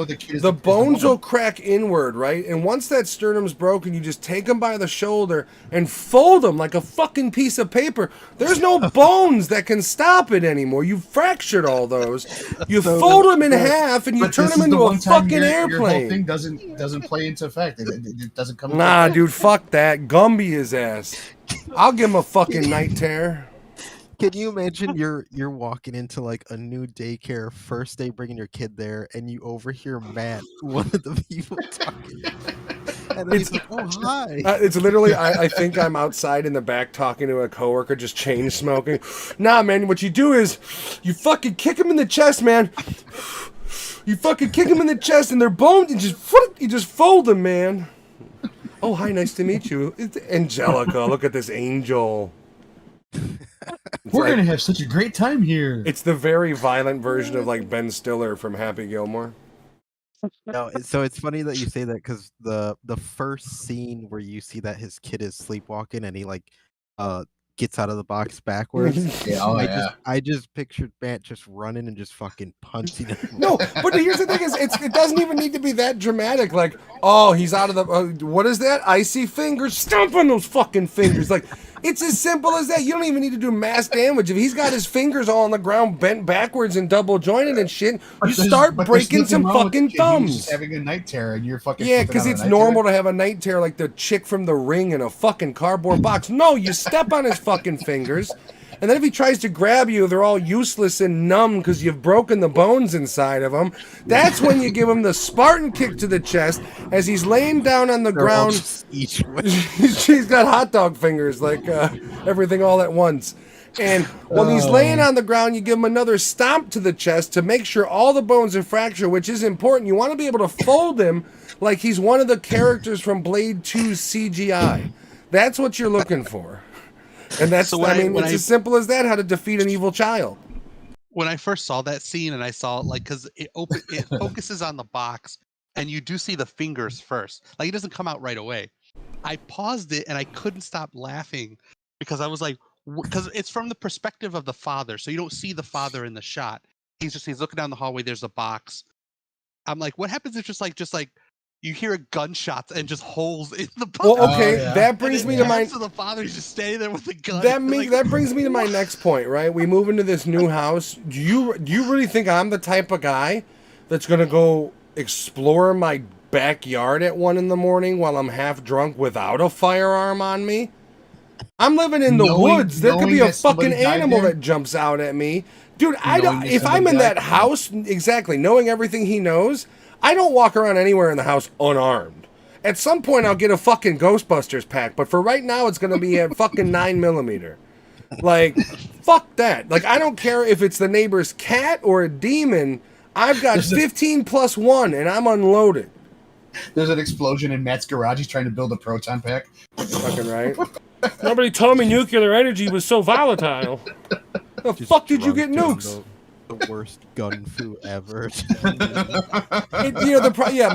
The bones will crack inward, right? And once that sternum's broken, you just take him by the shoulder and fold him like a fucking piece of paper. There's no bones that can stop it anymore. You fractured all those. You fold him in half and you turn him into a fucking airplane. Your whole thing doesn't play into effect. It doesn't come. Nah, dude, fuck that. Gumby his ass. I'll give him a fucking night terror. Can you imagine you're walking into like a new daycare, first day bringing your kid there, and you overhear Matt, one of the people talking, and then he's like, "Oh hi." It's literally, I think I'm outside in the back talking to a coworker, just chain smoking. Nah, man, what you do is you fucking kick him in the chest, man. You fucking kick him in the chest, and their bones, you just fold them, man. Oh, hi, nice to meet you. It's Angelica. Look at this angel. We're gonna have such a great time here. It's the very violent version of like Ben Stiller from Happy Gilmore. No, so it's funny that you say that because the first scene where you see that his kid is sleepwalking and he like gets out of the box backwards. Yeah, I just pictured Matt just running and just fucking punching him. No, but here's the thing: it doesn't even need to be that dramatic. Like, oh, he's out of the. What is that? Icy fingers. Stomp on those fucking fingers. Like, it's as simple as that. You don't even need to do mass damage. If he's got his fingers all on the ground, bent backwards and double jointed and shit, you start breaking some fucking thumbs. He's just having a night terror, and you're fucking. Yeah, because it's normal to have a night terror like the chick from The Ring in a fucking cardboard box. No, you step on his fucking fingers, and then if he tries to grab you, they're all useless and numb because you've broken the bones inside of him. That's when you give him the Spartan kick to the chest as he's laying down on the ground. He's got hot dog fingers, like everything all at once. And when he's laying on the ground, you give him another stomp to the chest to make sure all the bones are fractured, which is important. You want to be able to fold him like he's one of the characters from Blade 2 CGI. That's what you're looking for. And that's, So it's as simple as that, how to defeat an evil child. When I first saw that scene and I saw it, like, because it focuses on the box and you do see the fingers first. Like, it doesn't come out right away. I paused it and I couldn't stop laughing because I was like, because it's from the perspective of the father. So you don't see the father in the shot. He's looking down the hallway. There's a box. I'm like, what happens if just like you hear gunshots and just holes in the box? Well, okay, that brings me to my. So the father's just standing there with a gun. That brings me to my next point, right? We move into this new house. Do you really think I'm the type of guy that's gonna go explore my backyard at 1 a.m. while I'm half drunk without a firearm on me? I'm living in the woods. There could be a fucking animal that jumps out at me. Dude, I don't. If I'm in that house, exactly, knowing everything he knows, I don't walk around anywhere in the house unarmed. At some point, I'll get a fucking Ghostbusters pack, but for right now, it's gonna be a fucking 9mm. Like, fuck that. Like, I don't care if it's the neighbor's cat or a demon. I've got 15 plus 1, and I'm unloaded. There's an explosion in Matt's garage. He's trying to build a proton pack. Fucking right. Nobody told me nuclear energy was so volatile. The Just fuck did you get drunk nukes? The worst gun foo ever.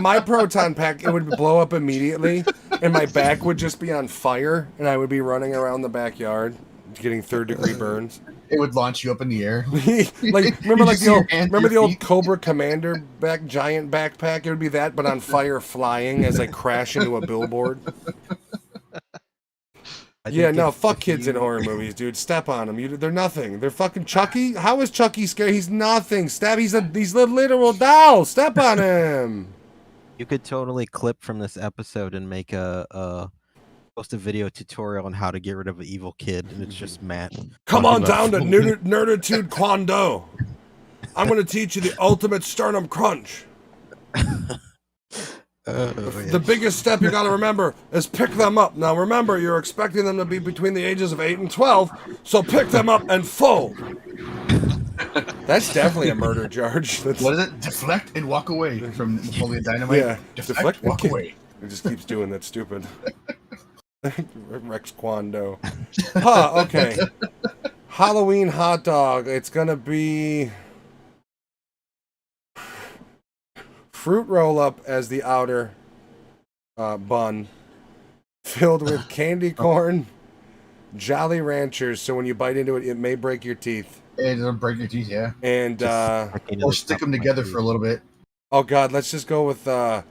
My proton pack, it would blow up immediately, and my back would just be on fire, and I would be running around the backyard, getting 3rd-degree burns. It would launch you up in the air. remember the old Cobra Commander giant backpack? It would be that, but on fire, flying as I crash into a billboard. Fuck kids in horror movies, dude. Step on them. They're nothing. They're fucking Chucky. How is Chucky scary? He's nothing. He's a literal doll. Step on him. You could totally clip from this episode and make post a video tutorial on how to get rid of an evil kid, and it's just Matt. Come on down to Nerditude Kwando. I'm going to teach you the ultimate sternum crunch. The biggest step you got to remember is pick them up. Now remember, you're expecting them to be between the ages of 8 and 12, so pick them up and fold. That's definitely a murder charge. What is it? Deflect and walk away from Napoleon Dynamite. Yeah, deflect, walk away. It just keeps doing that stupid. Rex Kwando. Okay. Halloween hot dog. It's gonna be fruit roll up as the outer bun, filled with candy corn, Jolly Ranchers. So when you bite into it, it may break your teeth. It'll break your teeth, yeah. And or stick them together for a little bit. Oh God, let's just go with the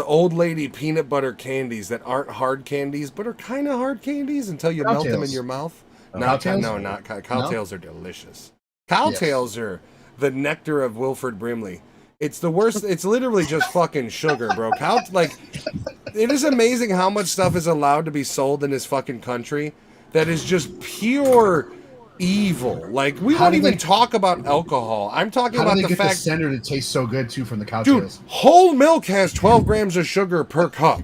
old lady peanut butter candies that aren't hard candies, but are kind of hard candies until you melt them in your mouth. Cowtails are delicious. Cowtails are the nectar of Wilford Brimley. It's the worst. It's literally just fucking sugar, bro. It is amazing how much stuff is allowed to be sold in this fucking country that is just pure evil. Like, we won't even talk about alcohol. I'm talking about the fact the center to taste so good too from the Cowtails. Dude, whole milk has 12 grams of sugar per cup.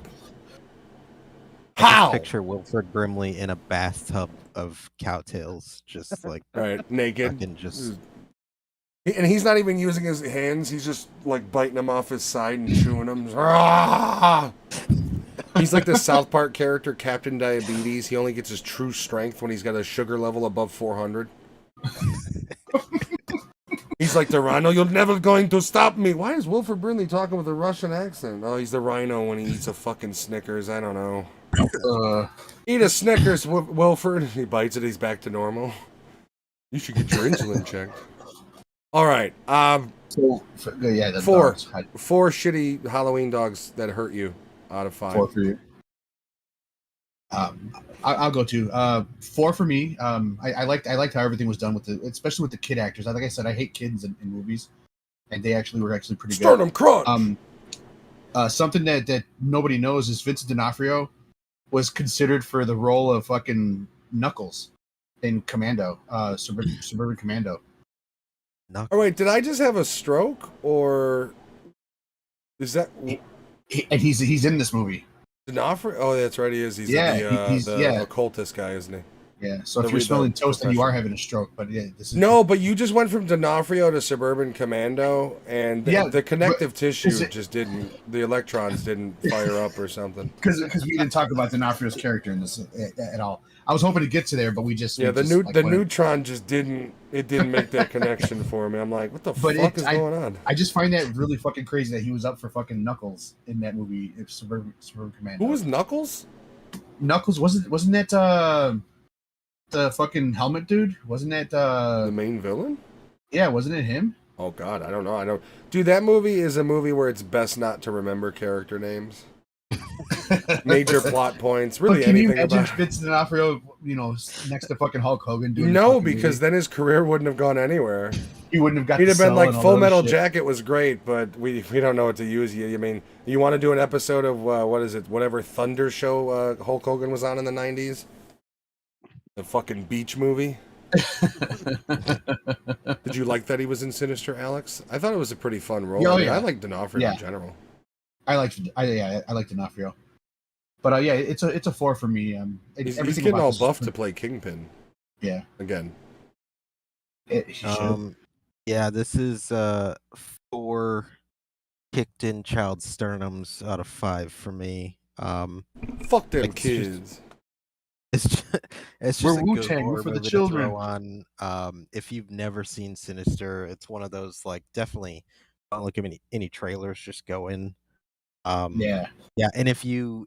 How? Picture Wilford Brimley in a bathtub of Cowtails, just like naked. And he's not even using his hands. He's just like biting them off his side and chewing them. He's like the South Park character, Captain Diabetes. He only gets his true strength when he's got a sugar level above 400. He's like the rhino. You're never going to stop me. Why is Wilford Brimley talking with a Russian accent? Oh, he's the rhino when he eats a fucking Snickers. I don't know. Eat a Snickers, Wilford. He bites it. He's back to normal. You should get your insulin checked. All right. Four shitty Halloween dogs that hurt you out of 5. 4 for you. I'll go 2. 4 for me. I liked how everything was done especially with the kid actors. Like I said, I hate kids in movies, and they were actually pretty good. Sternum crunch. Something that nobody knows is Vincent D'Onofrio was considered for the role of fucking Knuckles in Commando, Suburban Commando. Oh wait, did I just have a stroke, or is that? And he's in this movie. D'Onofrio? Oh, that's right, he is. He's the occultist guy, isn't he? Yeah. So if you're smelling toast, then you are having a stroke. But yeah, but you just went from D'Onofrio to Suburban Commando, and the connective tissue just didn't. The electrons didn't fire up or something. Because we didn't talk about D'Onofrio's character in this at all. I was hoping to get to there, but the neutron just didn't. It didn't make that connection for me. I'm like, what the fuck is going on? I just find that really fucking crazy that he was up for fucking Knuckles in that movie, Suburban Commando. Who was Knuckles? Knuckles wasn't that the fucking helmet dude? Wasn't that the main villain? Yeah, wasn't it him? Oh God, I don't know. Dude, that movie is a movie where it's best not to remember character names. Major plot points. Really, can anything you imagine about Vincent D'Onofrio, next to fucking Hulk Hogan doing because then his career wouldn't have gone anywhere. He wouldn't have got. He'd have been like Full Metal Jacket was great, but we don't know what to use. I mean, you want to do an episode of whatever Thunder show Hulk Hogan was on in the 90s? The fucking beach movie. Did you like that he was in Sinister, Alex? I thought it was a pretty fun role. I like D'Onofrio in general. I like D'Onofrio. But yeah, it's a 4 for me. He's Everything getting about all this is buffed to great. play Kingpin Yeah, again. he should. Yeah, this is 4 kicked in child sternums out of 5 for me. Fuck them Like, it's just- kids. It's just, it's We're just a good Wu-Tang, we're horror for the movie to children. throw on. If you've never seen Sinister, it's one of those, like, definitely don't look at any trailers, just go in. Yeah. Yeah, and if you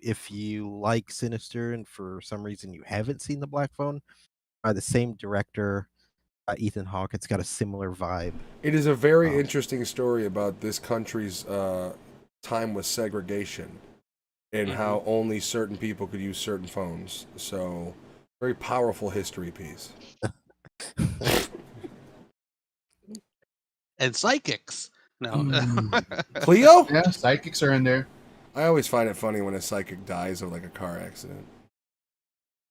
like Sinister and for some reason you haven't seen The Black Phone, by the same director, Ethan Hawke, it's got a similar vibe. It is a very interesting story about this country's time with segregation and how only certain people could use certain phones. So, very powerful history piece. And psychics. No. Cleo? Yeah, psychics are in there. I always find it funny when a psychic dies of like a car accident.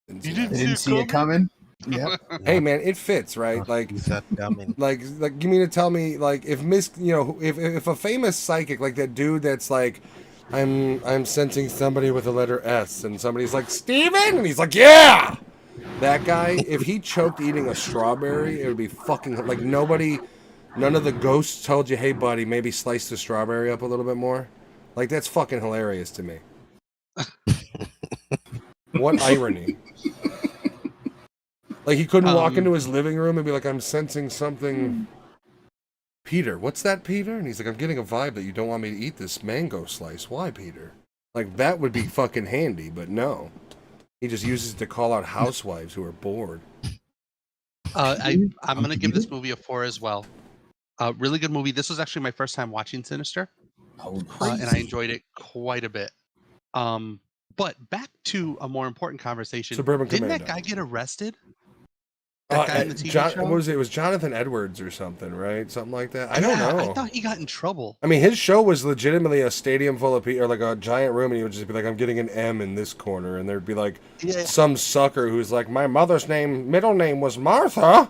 Didn't see You that. They didn't see it coming. Yeah. Hey man, it fits, right? Like He's that dumb and like you mean to tell me like if if a famous psychic like that dude that's like I'm sensing somebody with the letter S and somebody's like Steven and he's like yeah, that guy, if he choked eating a strawberry, it would be fucking like none of the ghosts told you, hey buddy, maybe slice the strawberry up a little bit more. Like that's fucking hilarious to me. What irony. Like he couldn't walk into his living room and be like, I'm sensing something. Peter, what's that, Peter? And he's like, I'm getting a vibe that you don't want me to eat this mango slice. Why, Peter? Like that would be fucking handy, but no. He just uses it to call out housewives who are bored. I'm going to give this movie a 4 as well. Really good movie. This was actually my first time watching Sinister. Oh, And I enjoyed it quite a bit. But back to a more important conversation. Suburban Didn't Commando. that guy get arrested? That guy in the TV show? What was it? It was Jonathan Edwards or something, right? Something like that. I don't know. I thought he got in trouble. I mean, his show was legitimately a stadium full of people, or like a giant room, and he would just be like, I'm getting an M in this corner. And there'd be like some sucker who's like, my mother's middle name was Martha.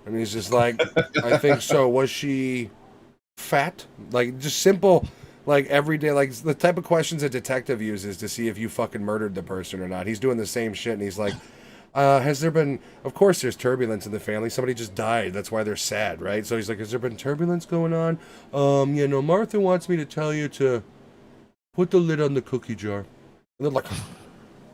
And he's just like, I think so. Was she fat? Like, just simple, like, everyday, like, the type of questions a detective uses to see if you fucking murdered the person or not. He's doing the same shit, and he's like, has there been, of course there's turbulence in the family. Somebody just died. That's why they're sad, right? So he's like, has there been turbulence going on? Martha wants me to tell you to put the lid on the cookie jar. And they're like,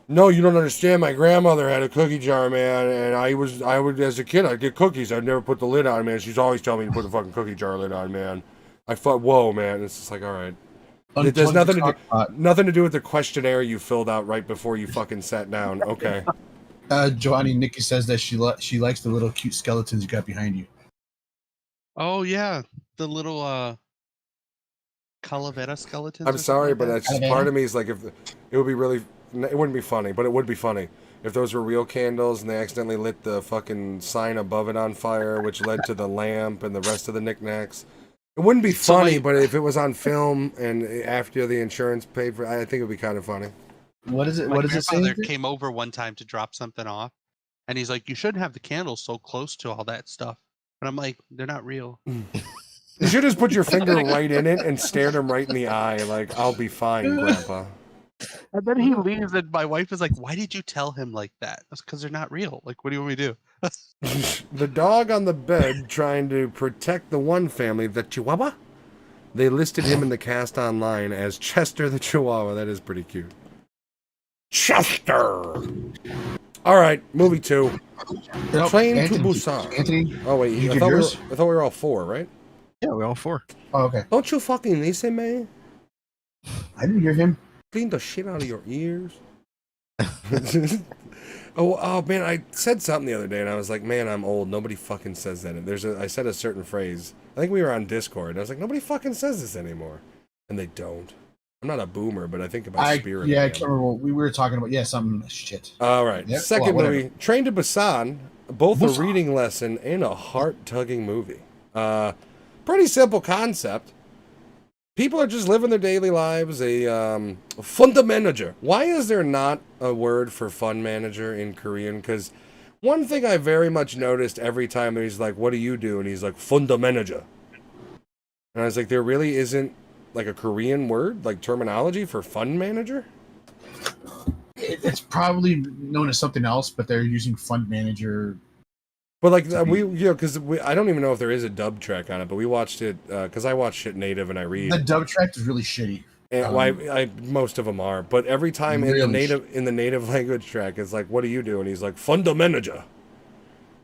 no, you don't understand. My grandmother had a cookie jar, man, and I would, as a kid, I'd get cookies. I'd never put the lid on, man. She's always telling me to put the fucking cookie jar lid on, man. I thought, whoa, man. It's just like, all right. It has nothing to do with the questionnaire you filled out right before you fucking sat down. Okay. Johnny Nikki says that she likes the little cute skeletons you got behind you. Oh, yeah. The little Calavera skeletons. I'm sorry, but that's just part of me is like, if it would be really, it wouldn't be funny, but it would be funny if those were real candles and they accidentally lit the fucking sign above it on fire, which led to the lamp and the rest of the knickknacks. It wouldn't be funny, but if it was on film and after the insurance paid for, I think it would be kind of funny. What is it? My What does it say? grandfather came over one time to drop something off, and he's like, "You shouldn't have the candles so close to all that stuff." And I'm like, "They're not real." You should just put your finger right in it and stared him right in the eye, like, I'll be fine, Grandpa. And then he leaves, and my wife is like, "Why did you tell him like that?" That's because they're not real. Like, what do you want me to do? The dog on the bed trying to protect the one family, the Chihuahua. They listed him in the cast online as Chester the Chihuahua. That is pretty cute. Chester! Alright, movie 2. Nope, Train to Anthony. Busan. Anthony, Oh, wait, you I give thought, yours? I thought we were all 4, right? yeah, we're all 4. Oh, okay. Don't you fucking listen, man? I didn't hear him. Clean the shit out of your ears. Oh man, I said something the other day and I was like, man, I'm old. Nobody fucking says that. I said a certain phrase. I think we were on Discord and I was like, nobody fucking says this anymore. And they don't. I'm not a boomer, but I think about spirit. Yeah, I again. can't remember what we were talking about. Yeah, something shit. All right. Yeah, Second well, movie, Train to Busan. Both Busan. a reading lesson and a heart-tugging movie. Pretty simple concept. People are just living their daily lives. A fund manager. Why is there not a word for fund manager in Korean? Because one thing I very much noticed every time he's like, what do you do? And he's like, fund manager. And I was like, there really isn't like a Korean word, like terminology for fund manager? It's probably known as something else, but they're using Fund Manager. But like because I don't even know if there is a dub track on it, but we watched it because I watched it native and I read. The dub track is really shitty. And I most of them are, but every time Really in the native language track, it's like, "What do you do?" And he's like, "Funda manager,"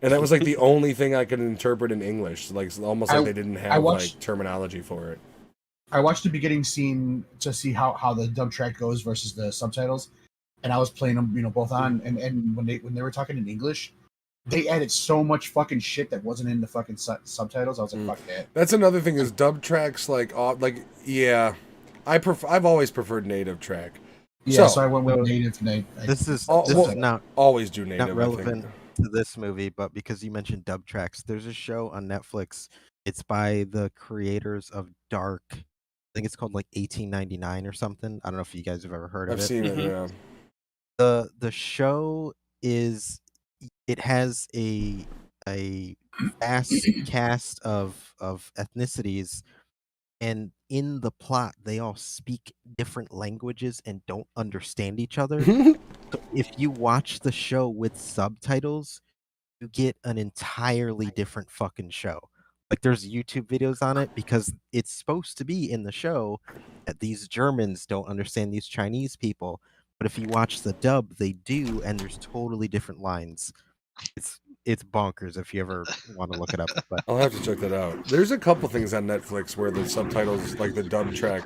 and that was like the only thing I could interpret in English, like almost like they didn't have like terminology for it. I watched the beginning scene to see how the dub track goes versus the subtitles, and I was playing them, both on, and when they were talking in English, they added so much fucking shit that wasn't in the fucking subtitles. I was like, fuck that. That's another thing is dub tracks yeah. I've always preferred native track. Yeah, so I went with native. This is not always do native. Not relevant to this movie, but because you mentioned dub tracks, there's a show on Netflix. It's by the creators of Dark. I think it's called like 1899 or something. I don't know if you guys have ever heard of it. I've seen it. Yeah. The show has a vast cast of ethnicities. And in the plot, they all speak different languages and don't understand each other. So if you watch the show with subtitles, you get an entirely different fucking show. Like there's YouTube videos on it because it's supposed to be in the show that these Germans don't understand these Chinese people. But if you watch the dub, they do, and there's totally different lines. It's bonkers if you ever want to look it up. But I'll have to check that out. There's a couple things on Netflix where the subtitles, like the dub track,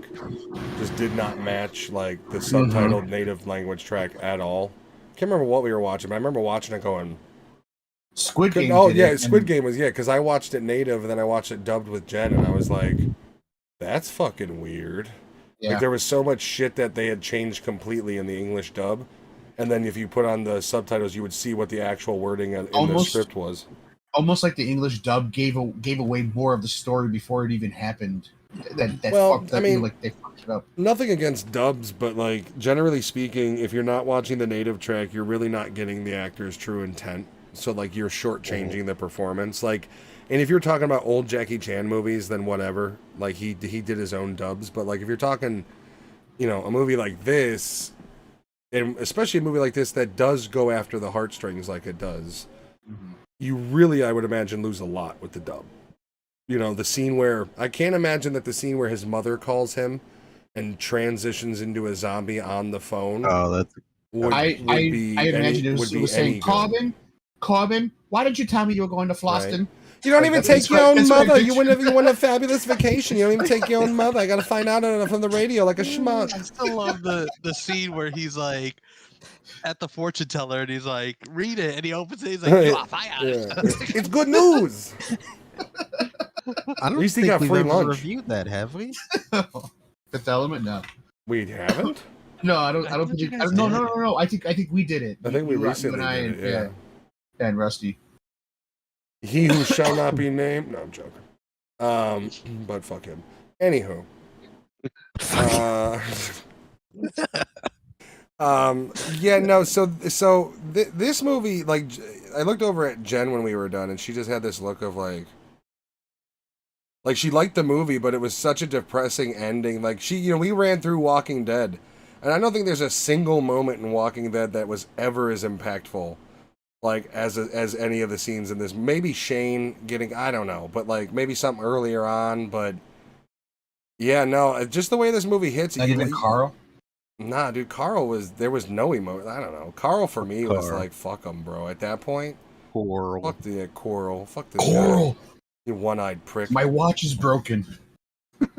just did not match like the subtitled native language track at all. Can't remember what we were watching, but I remember watching it going. Squid Game. Oh yeah, Squid Game was because I watched it native and then I watched it dubbed with Jen, and I was like, that's fucking weird. Yeah. Like there was so much shit that they had changed completely in the English dub. And then if you put on the subtitles, you would see what the actual wording in the script was. Almost like the English dub gave away more of the story before it even happened. They fucked it up. Nothing against dubs, but like generally speaking, if you're not watching the native track, you're really not getting the actor's true intent. So like you're shortchanging the performance. Like, and if you're talking about old Jackie Chan movies, then whatever. Like he did his own dubs, but like if you're talking, a movie like this. And especially a movie like this that does go after the heartstrings like it does, you really, I would imagine, lose a lot with the dub. The scene where, I can't imagine that the scene where his mother calls him and transitions into a zombie on the phone. Oh, that's... I imagine it was saying, Corbin, why didn't you tell me you were going to Floston? Right. You don't even take your own mother. You went a fabulous vacation. You don't even take your own mother. I got to find out from the radio like a schmuck. I still love the scene where he's like at the fortune teller and he's like, read it. And he opens it. He's like, you are fired. Yeah. It's good news. I don't think we've ever reviewed that, have we? Fifth Element? No. We haven't? No, I don't think No. I think we did it. I think we recently did it, yeah. And Rusty. He who shall not be named. No, I'm joking. But fuck him. Anywho. Yeah, no. So this movie, like, I looked over at Jen when we were done, and she just had this look of like she liked the movie, but it was such a depressing ending. Like we ran through Walking Dead, and I don't think there's a single moment in Walking Dead that was ever as impactful. Like as any of the scenes in this, maybe Shane getting, I don't know, but like maybe something earlier on, but yeah, no, just the way this movie hits. Not even Carl? Nah, dude, there was no emotion. I don't know. Carl for me was like, fuck him, bro. At that point, Coral. Fuck Coral. Fuck this Coral. Guy. You one-eyed prick. My watch is broken.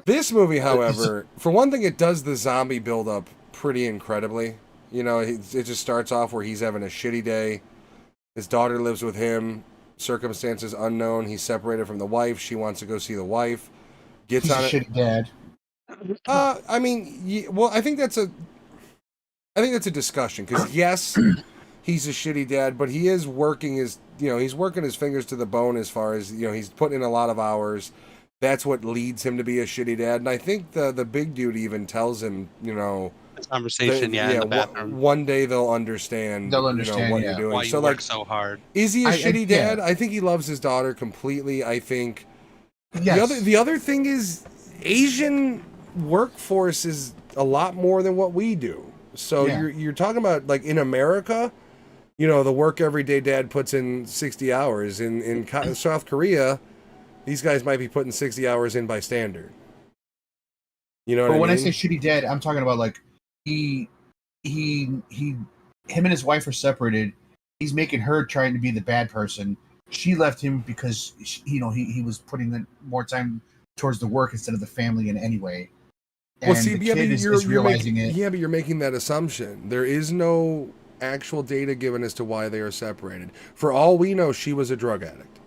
This movie, however, for one thing, it does the zombie build up pretty incredibly. It just starts off where he's having a shitty day. His daughter lives with him. Circumstances unknown. He's separated from the wife. She wants to go see the wife. Gets He's on a it. Shitty dad. I think that's a discussion because yes, he's a shitty dad, but he is working he's working his fingers to the bone as far as he's putting in a lot of hours. That's what leads him to be a shitty dad, and I think the big dude even tells him conversation, in the bathroom. One day they'll understand. They'll understand what you're doing. Why you work so hard. Is he a shitty dad? I think he loves his daughter completely. I think the other thing is Asian workforce is a lot more than what we do. So Yeah. you're talking about like in America, you know, the work everyday dad puts in 60 hours. In South Korea, these guys might be putting 60 hours in by standard. You know what But I when mean? I say shitty dad, I'm talking about like he him and his wife are separated. He's making her trying to be the bad person. She left him because he was putting in more time towards the work instead of the family in any way. And Well, see, the yeah, but kid is realizing it. yeah, but you're making that assumption. There is no actual data given as to why they are separated. For all we know, she was a drug addict,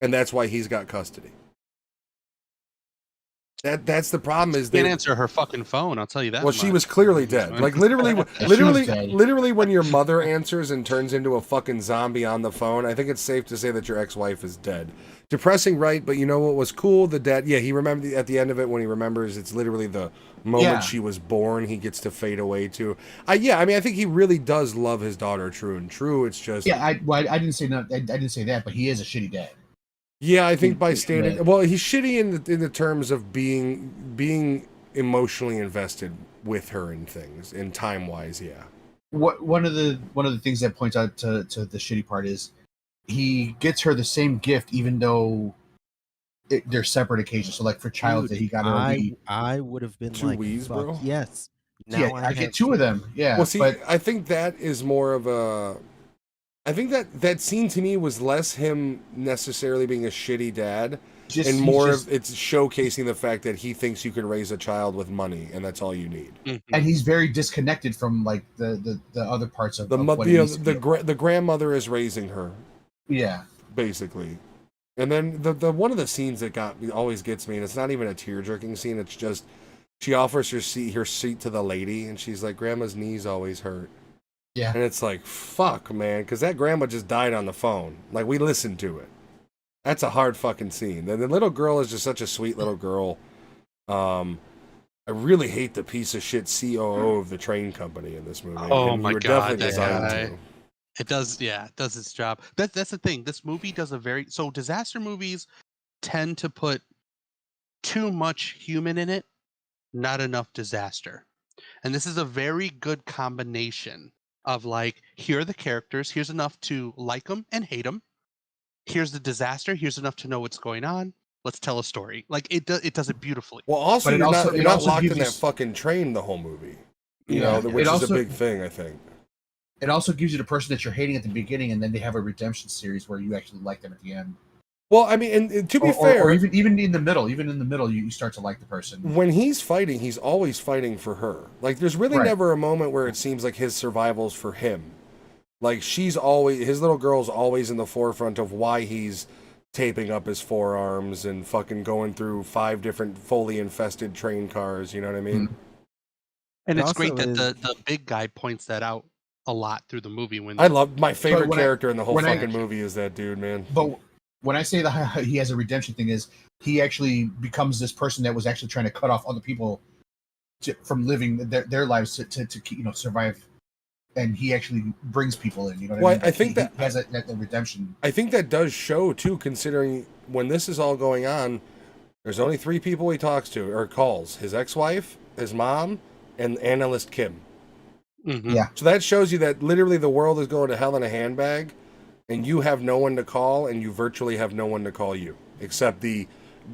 and that's why he's got custody. That's the problem. Is Can't that answer her fucking phone. I'll tell you that. well, she much. was clearly dead. Like literally, She was dead. literally, when your mother answers and turns into a fucking zombie on the phone, I think it's safe to say that your ex-wife is dead. Depressing, right? But you know what was cool? The dad, yeah, he remembered at the end of it when he remembers. It's literally the moment Yeah. she was born. He gets to fade away to. Yeah, I mean, I think he really does love his daughter, true and true. It's just Yeah, I didn't say no. I didn't say that, but he is a shitty dad. yeah, I think by Yeah. standard, well, he's shitty in the terms of being emotionally invested with her and things, and time wise, yeah. One of the things that points out to the shitty part is he gets her the same gift even though they're separate occasions. So like for Child's Day, he got her a Wii. I would have been Two like, Wiis, fuck bro? yes. Now Yeah, I have get two of them. Yeah, Well, see, but I think that is more of a. I think that scene to me was less him necessarily being a shitty dad, and more of it's showcasing the fact that he thinks you can raise a child with money, and that's all you need. and he's very disconnected from like the other parts of The of what you it know, needs to be. the grandmother is raising her, Yeah, basically. And then the one of the scenes that always gets me, and it's not even a tear jerking scene. It's just she offers her seat to the lady, and she's like, "Grandma's knees always hurt." yeah. And it's like, fuck, man, because that grandma just died on the phone. Like we listened to it. That's a hard fucking scene. And the little girl is just such a sweet little girl. I really hate the piece of shit COO of the train company in this movie. Oh And my you were God, definitely that designed guy. to. It does, yeah, it does its job. That's the thing. This movie does so disaster movies tend to put too much human in it, not enough disaster. And this is a very good combination of like, here are the characters, here's enough to like them and hate them. Here's the disaster, here's enough to know what's going on. Let's tell a story. Like it does it beautifully. Well, also, But it you're also- not, it you're not also locked gives in you that s- fucking train the whole movie. You Yeah. know, It which is also- a big thing, I think. It also gives you the person that you're hating at the beginning, and then they have a redemption series where you actually like them at the end. Well, I mean, and to be Or fair, even in the middle, you start to like the person. when he's fighting, he's always fighting for her. Like, there's really Right. never a moment where it seems like his survival's for him. Like, his little girl's always in the forefront of why he's taping up his forearms and fucking going through 5 different fully infested train cars. You know what I mean? And It it's great also that is- the big guy points that out a lot through the movie when I love my favorite when I- character in the whole when I- fucking movie is that dude, man. But when I say that he has a redemption thing, is he actually becomes this person that was actually trying to cut off other people from living their lives to survive, and he actually brings people in. You know what Well, I mean? I think he that- has that redemption. I think that does show too, considering when this is all going on, there's only 3 people he talks to or calls: his ex-wife, his mom, and analyst Kim. Mhm. Yeah. So that shows you that literally the world is going to hell in a handbag, and you have no one to call, and you virtually have no one to call you, except the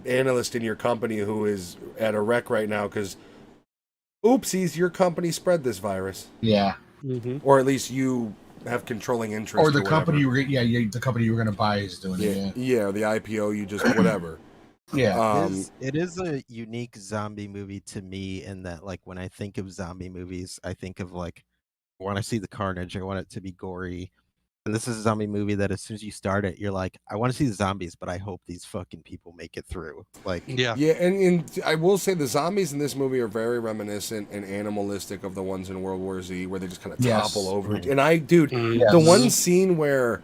analyst in your company who is at a wreck right now because, oopsies, your company spread this virus. Yeah, Mhm. Or at least you have controlling interest. or the company whatever. the company you were going to buy is doing it. Yeah, the IPO, you just whatever. Yeah, It is a unique zombie movie to me in that, like, when I think of zombie movies, I think of like, when I see the carnage, I want it to be gory. And this is a zombie movie that as soon as you start it, you're like, I want to see the zombies, but I hope these fucking people make it through. Like, Yeah. Yeah, and I will say the zombies in this movie are very reminiscent and animalistic of the ones in World War Z, where they just kind of Yes. topple over. And dude, Mhm. Yes. the one scene where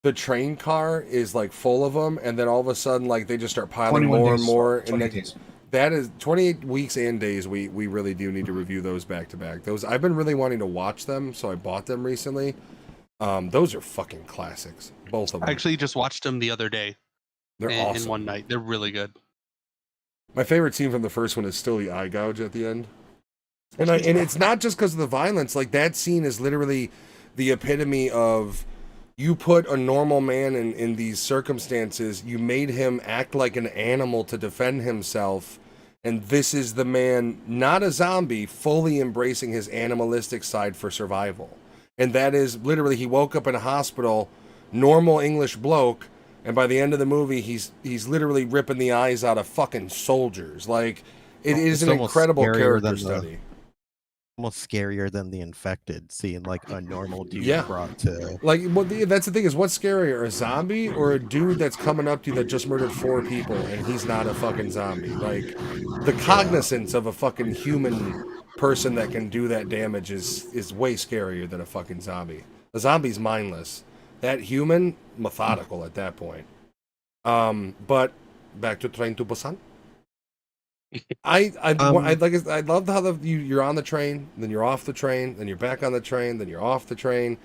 the train car is like full of them, and then all of a sudden, like they just start piling 21 more days, and more, 28 and days. that is 28 weeks and days. We really do need to review those back to back. Those I've been really wanting to watch them, so I bought them recently. Those are fucking classics, both of them. I actually just watched them the other day They're in awesome. one night. They're really good. My favorite scene from the first one is still the eye gouge at the end. And it's not just because of the violence. Like that scene is literally the epitome of you put a normal man in these circumstances, you made him act like an animal to defend himself, and this is the man, not a zombie, fully embracing his animalistic side for survival. And that is literally, he woke up in a hospital, normal English bloke, and by the end of the movie, he's literally ripping the eyes out of fucking soldiers. Like, it is an incredible character study. Almost scarier than the infected, seeing like a normal dude Yeah. brought to Like, that's the thing is, what's scarier, a zombie or a dude that's coming up to you that just murdered 4 people and he's not a fucking zombie? Like, the cognizance of a fucking human person that can do that damage is way scarier than a fucking zombie. A zombie's mindless. That human, methodical at that point. But back to Train to Busan. I love how you're on the train, then you're off the train, then you're back on the train, then you're off the train.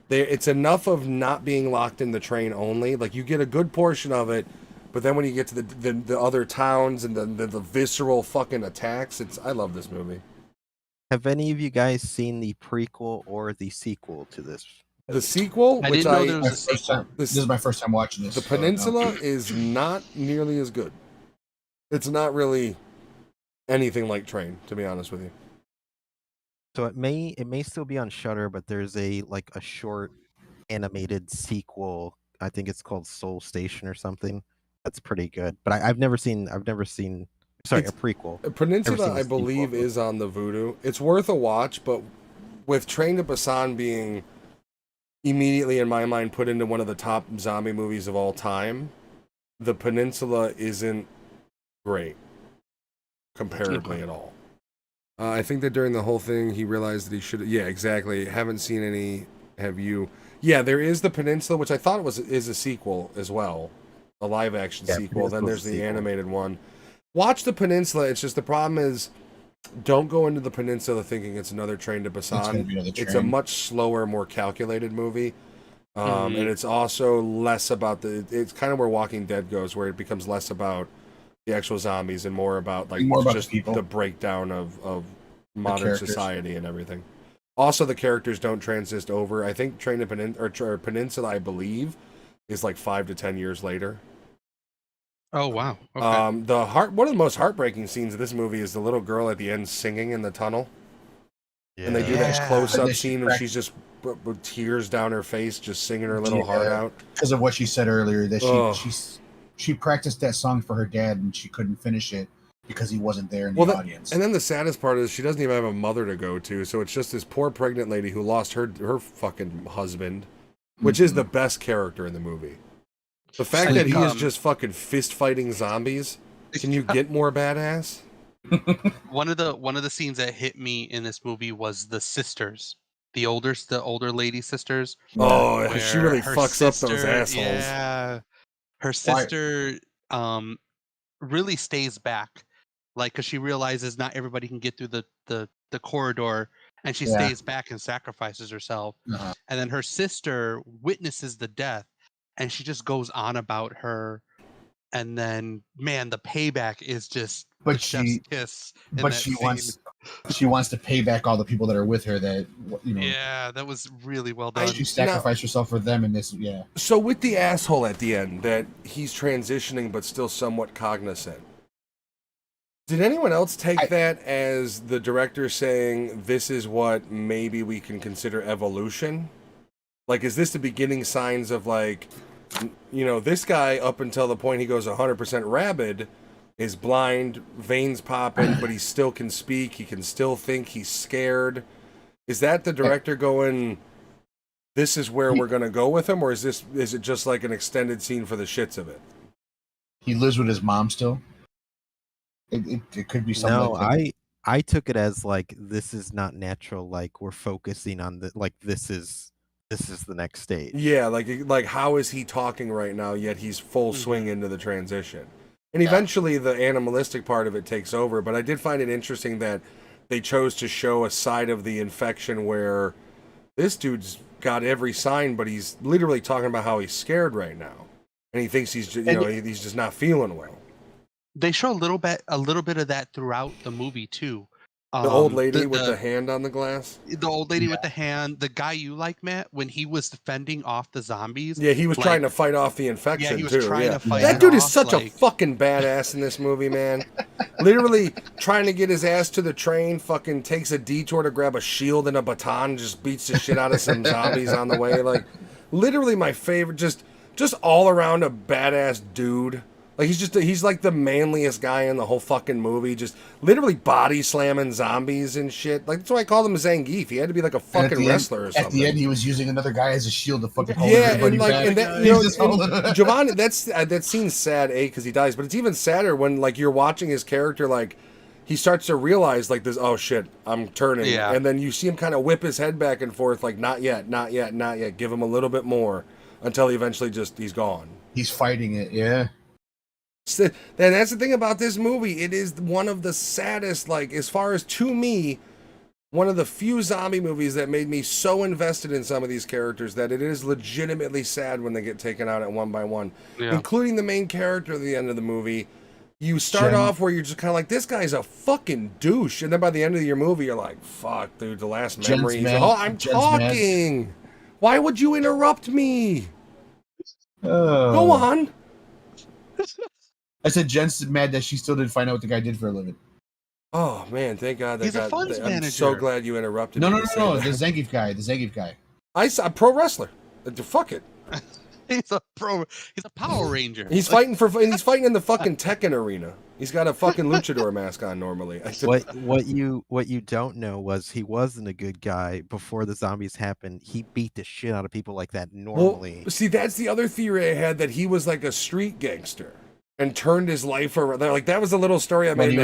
It's enough of not being locked in the train only. Like you get a good portion of it, but then when you get to the other towns and the visceral fucking attacks, I love this movie. Have any of you guys seen the prequel or the sequel to this? The sequel, I which didn't know there was a sequel. This is my first time watching this. The Peninsula is not nearly as good. It's not really anything like Train, to be honest with you. So it may still be on Shudder, but there's a short animated sequel. I think it's called Soul Station or something. That's pretty good. But I've never seen. Sorry, a prequel. Peninsula, I believe, is on the Vudu. It's worth a watch, but with Train to Busan being immediately in my mind put into one of the top zombie movies of all time, the Peninsula isn't great comparably at all. I think that during the whole thing he realized that he should. Yeah, exactly. Haven't seen any. Have you? Yeah, there is the Peninsula, which I thought is a sequel as well, a live action sequel. Then there's the animated one. Watch the Peninsula. It's just the problem is, don't go into the Peninsula thinking it's another Train to Busan. It's a much slower, more calculated movie. And it's also less about it's kind of where Walking Dead goes, where it becomes less about the actual zombies and more about just the breakdown of modern society and everything. Also, the characters don't transist over. I think Train to Peninsula, I believe, is like 5 to 10 years later. Oh wow! Okay. One of the most heartbreaking scenes of this movie is the little girl at the end singing in the tunnel. Yeah. And they do that close-up scene and she's just with tears down her face, just singing her little heart out. Because of what she said earlier, that she practiced that song for her dad and she couldn't finish it because he wasn't there in the audience. And then the saddest part is she doesn't even have a mother to go to, so it's just this poor pregnant lady who lost her fucking husband, which is the best character in the movie. The fact that he is just fucking fist fighting zombies. Can you get more badass? One of the scenes that hit me in this movie was the sisters, the older lady sisters. Oh, she really fucks up those assholes. Yeah, her sister really stays back, because she realizes not everybody can get through the corridor, and she stays back and sacrifices herself. And then her sister witnesses the death, and she just goes on about her. And then, man, the payback is just chef's kiss. She wants to pay back all the people that are with her. Yeah, that was really well done. She sacrificed herself for them in this. Yeah. So with the asshole at the end, that he's transitioning but still somewhat cognizant. Did anyone else take that as the director saying this is what maybe we can consider evolution? Like, is this the beginning signs of this guy up until the point he goes 100% rabid is blind, veins popping, but he still can speak, he can still think, he's scared. Is that the director going, this is where we're going to go with him, or is it just like an extended scene for the shits of it? He lives with his mom still? It could be something like that. I took it as this is not natural, we're focusing on this is the next stage. Yeah, like how is he talking right now, yet he's full swing into the transition. And eventually the animalistic part of it takes over, but I did find it interesting that they chose to show a side of the infection where this dude's got every sign, but he's literally talking about how he's scared right now. And he thinks he's just, he's just not feeling well. They show a little bit of that throughout the movie too. The old Um, lady the, with the the hand on the glass. the old lady with the hand, the guy you like, Matt, when he was fending off the zombies. Yeah, he was like, trying to fight off the Yeah, infection he was too. trying Yeah, to fight that it dude is off, such a like- fucking badass in this movie, man. Literally trying to get his ass to the train, fucking takes a detour to grab a shield and a baton, just beats the shit out of some zombies on the way. Like, literally my favorite. Just all around a badass dude. Like he's like the manliest guy in the whole fucking movie. Just literally body slamming zombies and shit. Like that's why I called him Zangief. He had to be like a And fucking wrestler or something. At the end, he was using another guy as a shield to fucking hold Yeah, everybody and like, back. and that, He's you know, just holding- and Giovanni, that scene's sad, because he dies, but it's even sadder when like you're watching his character, like he starts to realize like this, oh shit, I'm turning, Yeah. and then you see him kind of whip his head back and forth, like not yet, not yet, not yet. Give him a little bit more until he eventually he's gone. He's fighting it, yeah. So, and that's the thing about this movie. It is one of the saddest, like as far as to me, one of the few zombie movies that made me so invested in some of these characters that it is legitimately sad when they get taken out at one by one, Yeah. including the main character at the end of the movie. You start Jen. off where you're just kind of like, this guy's a fucking douche, and then by the end of your movie, you're like, fuck, dude, the last Jen's memory. mad. Oh, I'm Jen's mad. talking. Why would you interrupt me? Oh. Go on. I said Jen's mad that she still didn't find out what the guy did for a living. Oh man, thank God that He's a got. funds I'm so manager. glad you interrupted. No, me no, to no, say no. that. The Zangief guy. I saw a pro wrestler. Fuck it. He's a Power Ranger. He's fighting he's fighting in the fucking Tekken arena. He's got a fucking luchador mask on normally. I said, What you don't know was he wasn't a good guy before the zombies happened. He beat the shit out of people like that normally. well, see, that's the other theory I had, that he was like a street gangster and turned his life around. Like that was a little story I made.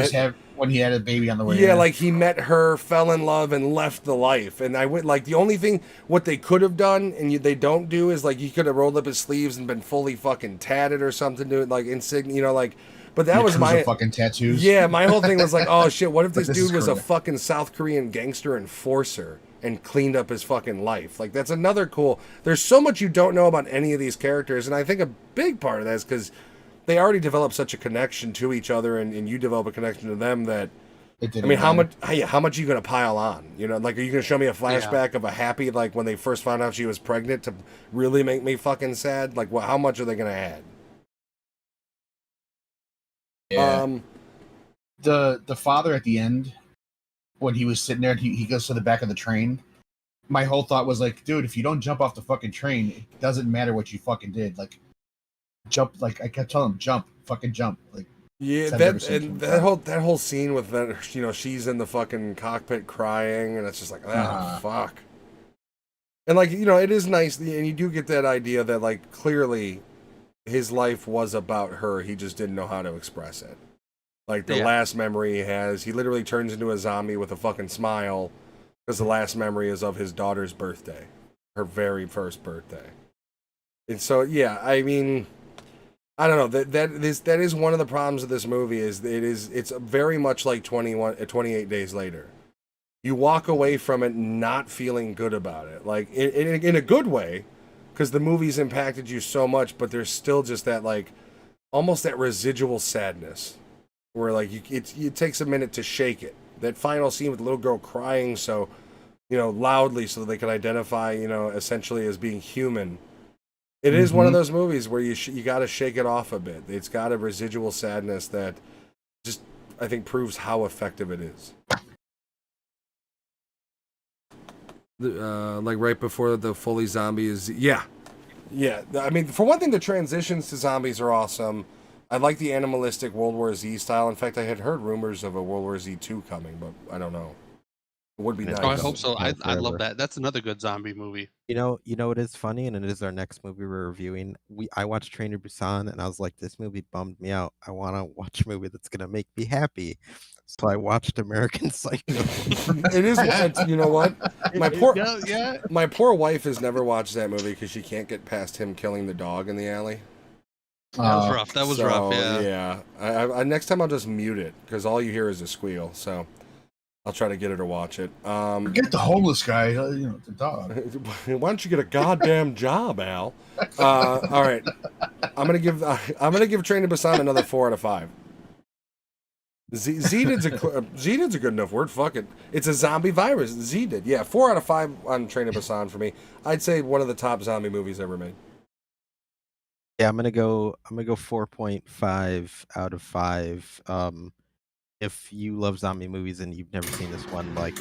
When he had a baby on the way. Yeah, like he met her, fell in love, and left the life. And I went like the only thing what they could have done, and they don't do, is like he could have rolled up his sleeves and been fully fucking tatted or something, to it like insignia, you know, like. But that was my fucking tattoos. Yeah, my whole thing was like, oh shit, what if Like, this this is dude was a correct. fucking South Korean gangster enforcer and cleaned up his fucking life? Like that's another cool. There's so much you don't know about any of these characters, and I think a big part of that is because they already developed such a connection to each other, and you develop a connection to them that. It I didn't mean, how matter. much are you gonna pile on? You know, like, are you gonna show me a flashback of a Happy, like when they first found out she was pregnant, to really make me fucking sad? Like, how much are they gonna add? Yeah. The father at the end, when he was sitting there, he goes to the back of the train. My whole thought was like, dude, if you don't jump off the fucking train, it doesn't matter what you fucking did. Like, jump. Like I kept telling him, jump, fucking jump. Like, Yeah, I've never that seen and from that whole scene with that, you know, she's in the fucking cockpit crying, and it's just like, fuck. And like, you know, it is nice, and you do get that idea that like clearly his life was about her. He just didn't know how to express it. Like the last memory he has, he literally turns into a zombie with a fucking smile, because the last memory is of his daughter's birthday, her very first birthday. And so, yeah, I mean, I don't know, that is one of the problems of this movie, is it's very much like 28 Days Later. You walk away from it not feeling good about it, like in a good way, because the movie's impacted you so much, but there's still just that, like, almost that residual sadness, where like it takes a minute to shake it. That final scene with the little girl crying so, you know, loudly, so they can identify, you know, essentially as being human. It is one of those movies where you got to shake it off a bit. It's got a residual sadness that just, I think, proves how effective it is. Like right before the fully zombie is, yeah. I mean, for one thing, the transitions to zombies are awesome. I like the animalistic World War Z style. In fact, I had heard rumors of a World War Z 2 coming, but I don't know. It would be nice. Oh, I hope so. I Forever. love that. That's another good zombie movie. You know what is funny, and it is our next movie we're reviewing. I watched Train to Busan, and I was like, this movie bummed me out. I want to watch a movie that's gonna make me happy. So I watched American Psycho. It is. You know what? My poor wife has never watched that movie because she can't get past him killing the dog in the alley. That was rough. That was rough. Yeah. I next time I'll just mute it, because all you hear is a squeal. So I'll try to get her to watch it. Get the homeless guy, you know, the dog. Why don't you get a goddamn job, Al? All right, I'm gonna give Train to Busan another 4 out of 5. Zedid's Zedid's a good enough word. Fuck it. It's a zombie virus. Zedid. Yeah, 4 out of 5 on Train to Busan for me. I'd say one of the top zombie movies ever made. Yeah, I'm gonna go 4.5 out of 5. If you love zombie movies and you've never seen this one, like,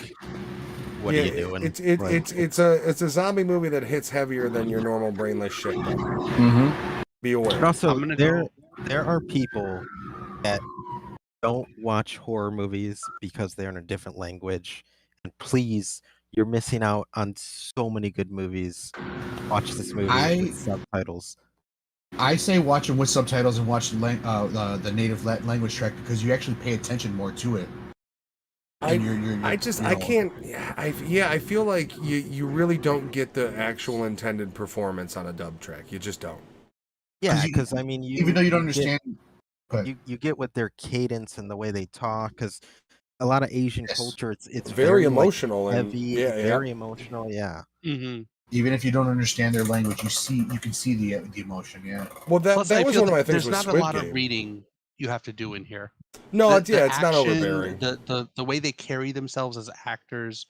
what are you doing? It's a zombie movie that hits heavier than your normal brainless shit. Mm-hmm. Be aware. But also, I'm gonna there are people that don't watch horror movies because they're in a different language. And please, you're missing out on so many good movies. Watch this movie with subtitles. I say watch them with subtitles and watch the native language track because you actually pay attention more to it. I can't. I feel like you really don't get the actual intended performance on a dub track. You just don't. Yeah, because I mean, even though you don't understand, you get with their cadence and the way they talk. Because a lot of Asian culture, it's very emotional, like, and heavy, very emotional. Yeah. Mm-hmm. Even if you don't understand their language, you can see the emotion. Yeah. Well, that was one of my things. There's with not Squid a lot Game. of reading you have to do in here. No, it's not action, overbearing. The way they carry themselves as actors,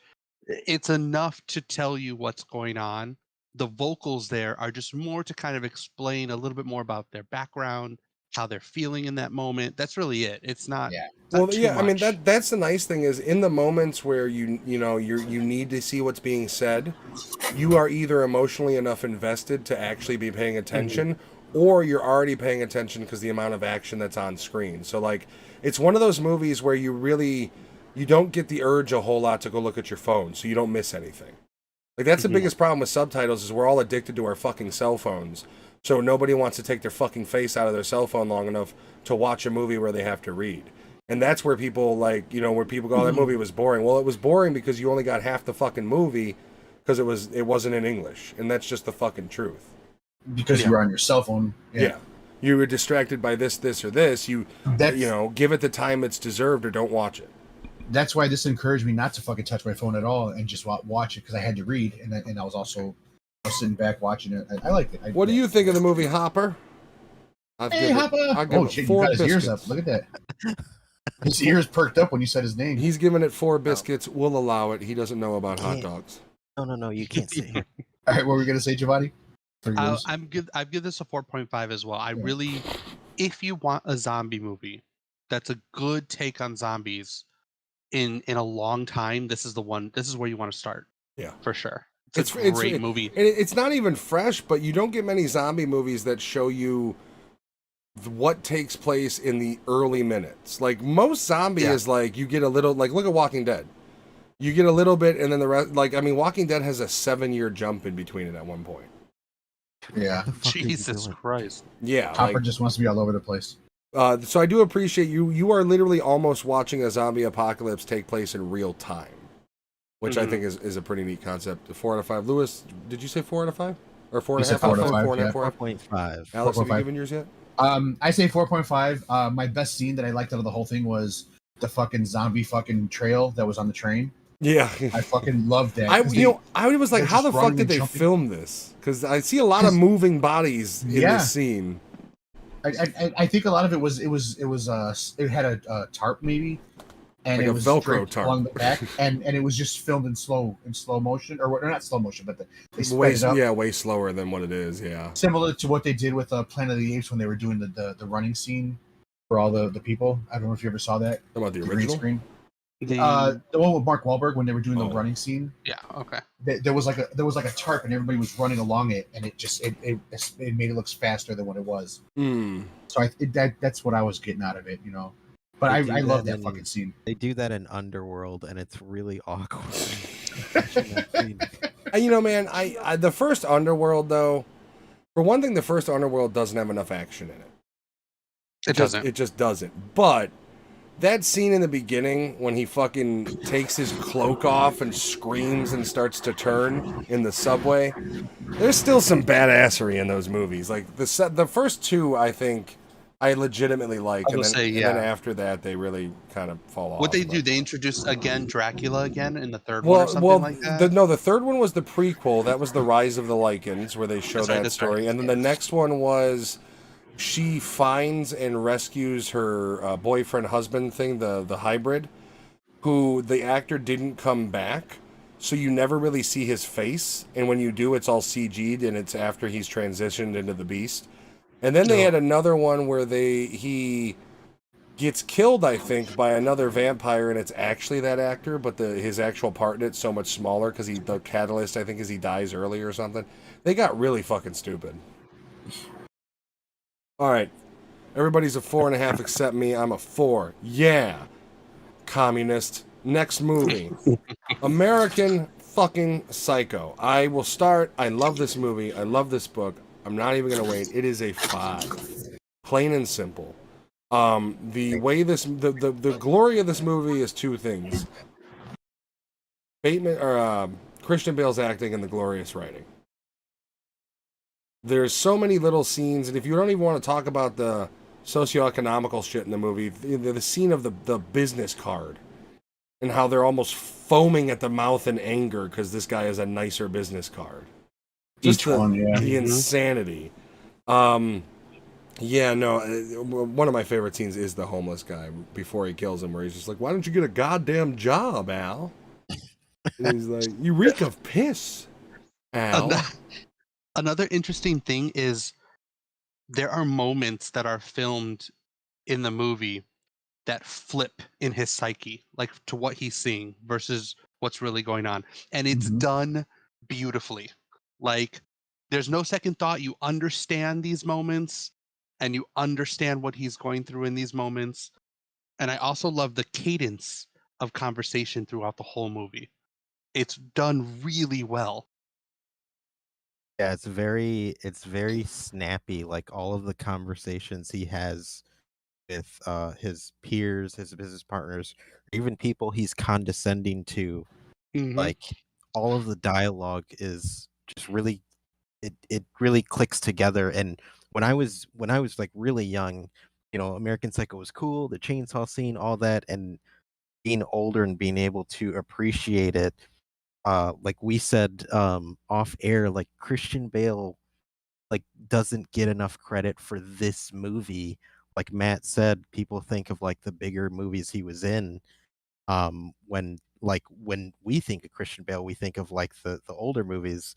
it's enough to tell you what's going on. The vocals there are just more to kind of explain a little bit more about their background, how they're feeling in that moment. That's really it. It's not. Yeah. Not too I mean much. that's the nice thing is in the moments where you need to see what's being said, you are either emotionally enough invested to actually be paying attention, or you're already paying attention because the amount of action that's on screen. So like, it's one of those movies where you don't get the urge a whole lot to go look at your phone, so you don't miss anything. Like that's the biggest problem with subtitles is we're all addicted to our fucking cell phones. So nobody wants to take their fucking face out of their cell phone long enough to watch a movie where they have to read. And that's where people where people go, oh, that movie was boring. Well, it was boring because you only got half the fucking movie because it wasn't in English. And that's just the fucking truth. Because you were on your cell phone. Yeah. You were distracted by this, or this. Give it the time it's deserved or don't watch it. That's why this encouraged me not to fucking touch my phone at all and just watch it because I had to read and I was also sitting back watching it. I liked it. What do you think of the movie Hopper? Hopper! Oh shit, you got his ears up. Look at that. His ears perked up when you said his name. He's giving it 4 biscuits. We'll allow it. He doesn't know about hot dogs. No, you can't say it. All right, what were we gonna say, Giovanni? I'd give this a 4.5 as well. I really, if you want a zombie movie that's a good take on zombies in a long time, this is the one. This is where you want to start. Yeah, for sure. It's a great movie. And it's not even fresh, but you don't get many zombie movies that show you what takes place in the early minutes. Like most zombie is like you get a little, like look at Walking Dead. You get a little bit and then the rest, like I mean Walking Dead has a 7-year jump in between it at one point. Yeah. Jesus Christ. Yeah. Hopper just wants to be all over the place. So I do appreciate you. You are literally almost watching a zombie apocalypse take place in real time, which I think is a pretty neat concept. 4 out of 5. Lewis, did you say 4 out of 5 or 4.5? 4.5. Alex, have you given yours yet? I say 4.5. My best scene that I liked out of the whole thing was the fucking zombie fucking trail that was on the train. Yeah, I fucking loved that. I was like, how the fuck did they film this? Because I see a lot of moving bodies in this scene. I think a lot of it was it had a tarp maybe, and like it was Velcro tarp along the back, and it was just filmed in slow motion or not slow motion, but they sped it up. Yeah, way slower than what it is. Yeah, similar to what they did with Planet of the Apes when they were doing the running scene for all the people. I don't know if you ever saw that. About the green original screen. The one with Mark Wahlberg when they were doing the running scene. Yeah. Okay. There was like a tarp and everybody was running along it, and it just it made it look faster than what it was. So that's what I was getting out of it, you know. But I love that fucking scene. They do that in Underworld, and it's really awkward. You know, man, I the first Underworld though, for one thing, the first Underworld doesn't have enough action in it. It just doesn't. But that scene in the beginning when he fucking takes his cloak off and screams and starts to turn in the subway, there's still some badassery in those movies. Like the first two, I think I legitimately like, and then after that they really kind of fall off. What they do, they introduce Dracula again in the third one or something like that? The third one was the prequel. That was the Rise of the Lycans, where they show that story. And then the next one was she finds and rescues her boyfriend husband thing, the hybrid, who the actor didn't come back, so you never really see his face, and when you do, it's all CG'd, and it's after he's transitioned into the beast. And then they had another one where he gets killed, I think, by another vampire, and it's actually that actor, but his actual part in it's so much smaller because the catalyst, I think, is he dies early or something. They got really fucking stupid. All right, everybody's a 4.5 except me. I'm a 4. Yeah, communist. Next movie, American fucking Psycho. I will start. I love this movie. I love this book. I'm not even gonna wait. It is a 5, plain and simple. The way the glory of this movie is 2 things: Bateman or Christian Bale's acting and the glorious writing. There's so many little scenes, and if you don't even want to talk about the socioeconomical shit in the movie, the scene of the business card and how they're almost foaming at the mouth in anger because this guy has a nicer business card. Just the insanity. Yeah, no, one of my favorite scenes is the homeless guy before he kills him, where he's just like, "Why don't you get a goddamn job, Al?" And he's like, "You reek of piss, Al." Another interesting thing is there are moments that are filmed in the movie that flip in his psyche, like to what he's seeing versus what's really going on. And it's done beautifully. Like, there's no second thought. You understand these moments and you understand what he's going through in these moments. And I also love the cadence of conversation throughout the whole movie. It's done really well. Yeah, it's very snappy. Like all of the conversations he has with his peers, his business partners, even people he's condescending to. Like all of the dialogue is just really it really clicks together. And when I was like really young, American Psycho was cool, the chainsaw scene, all that, and being older and being able to appreciate it, like we said off air, like Christian Bale like doesn't get enough credit for this movie. Like Matt said, people think of like the bigger movies he was in. When we think of Christian Bale, we think of like the older movies.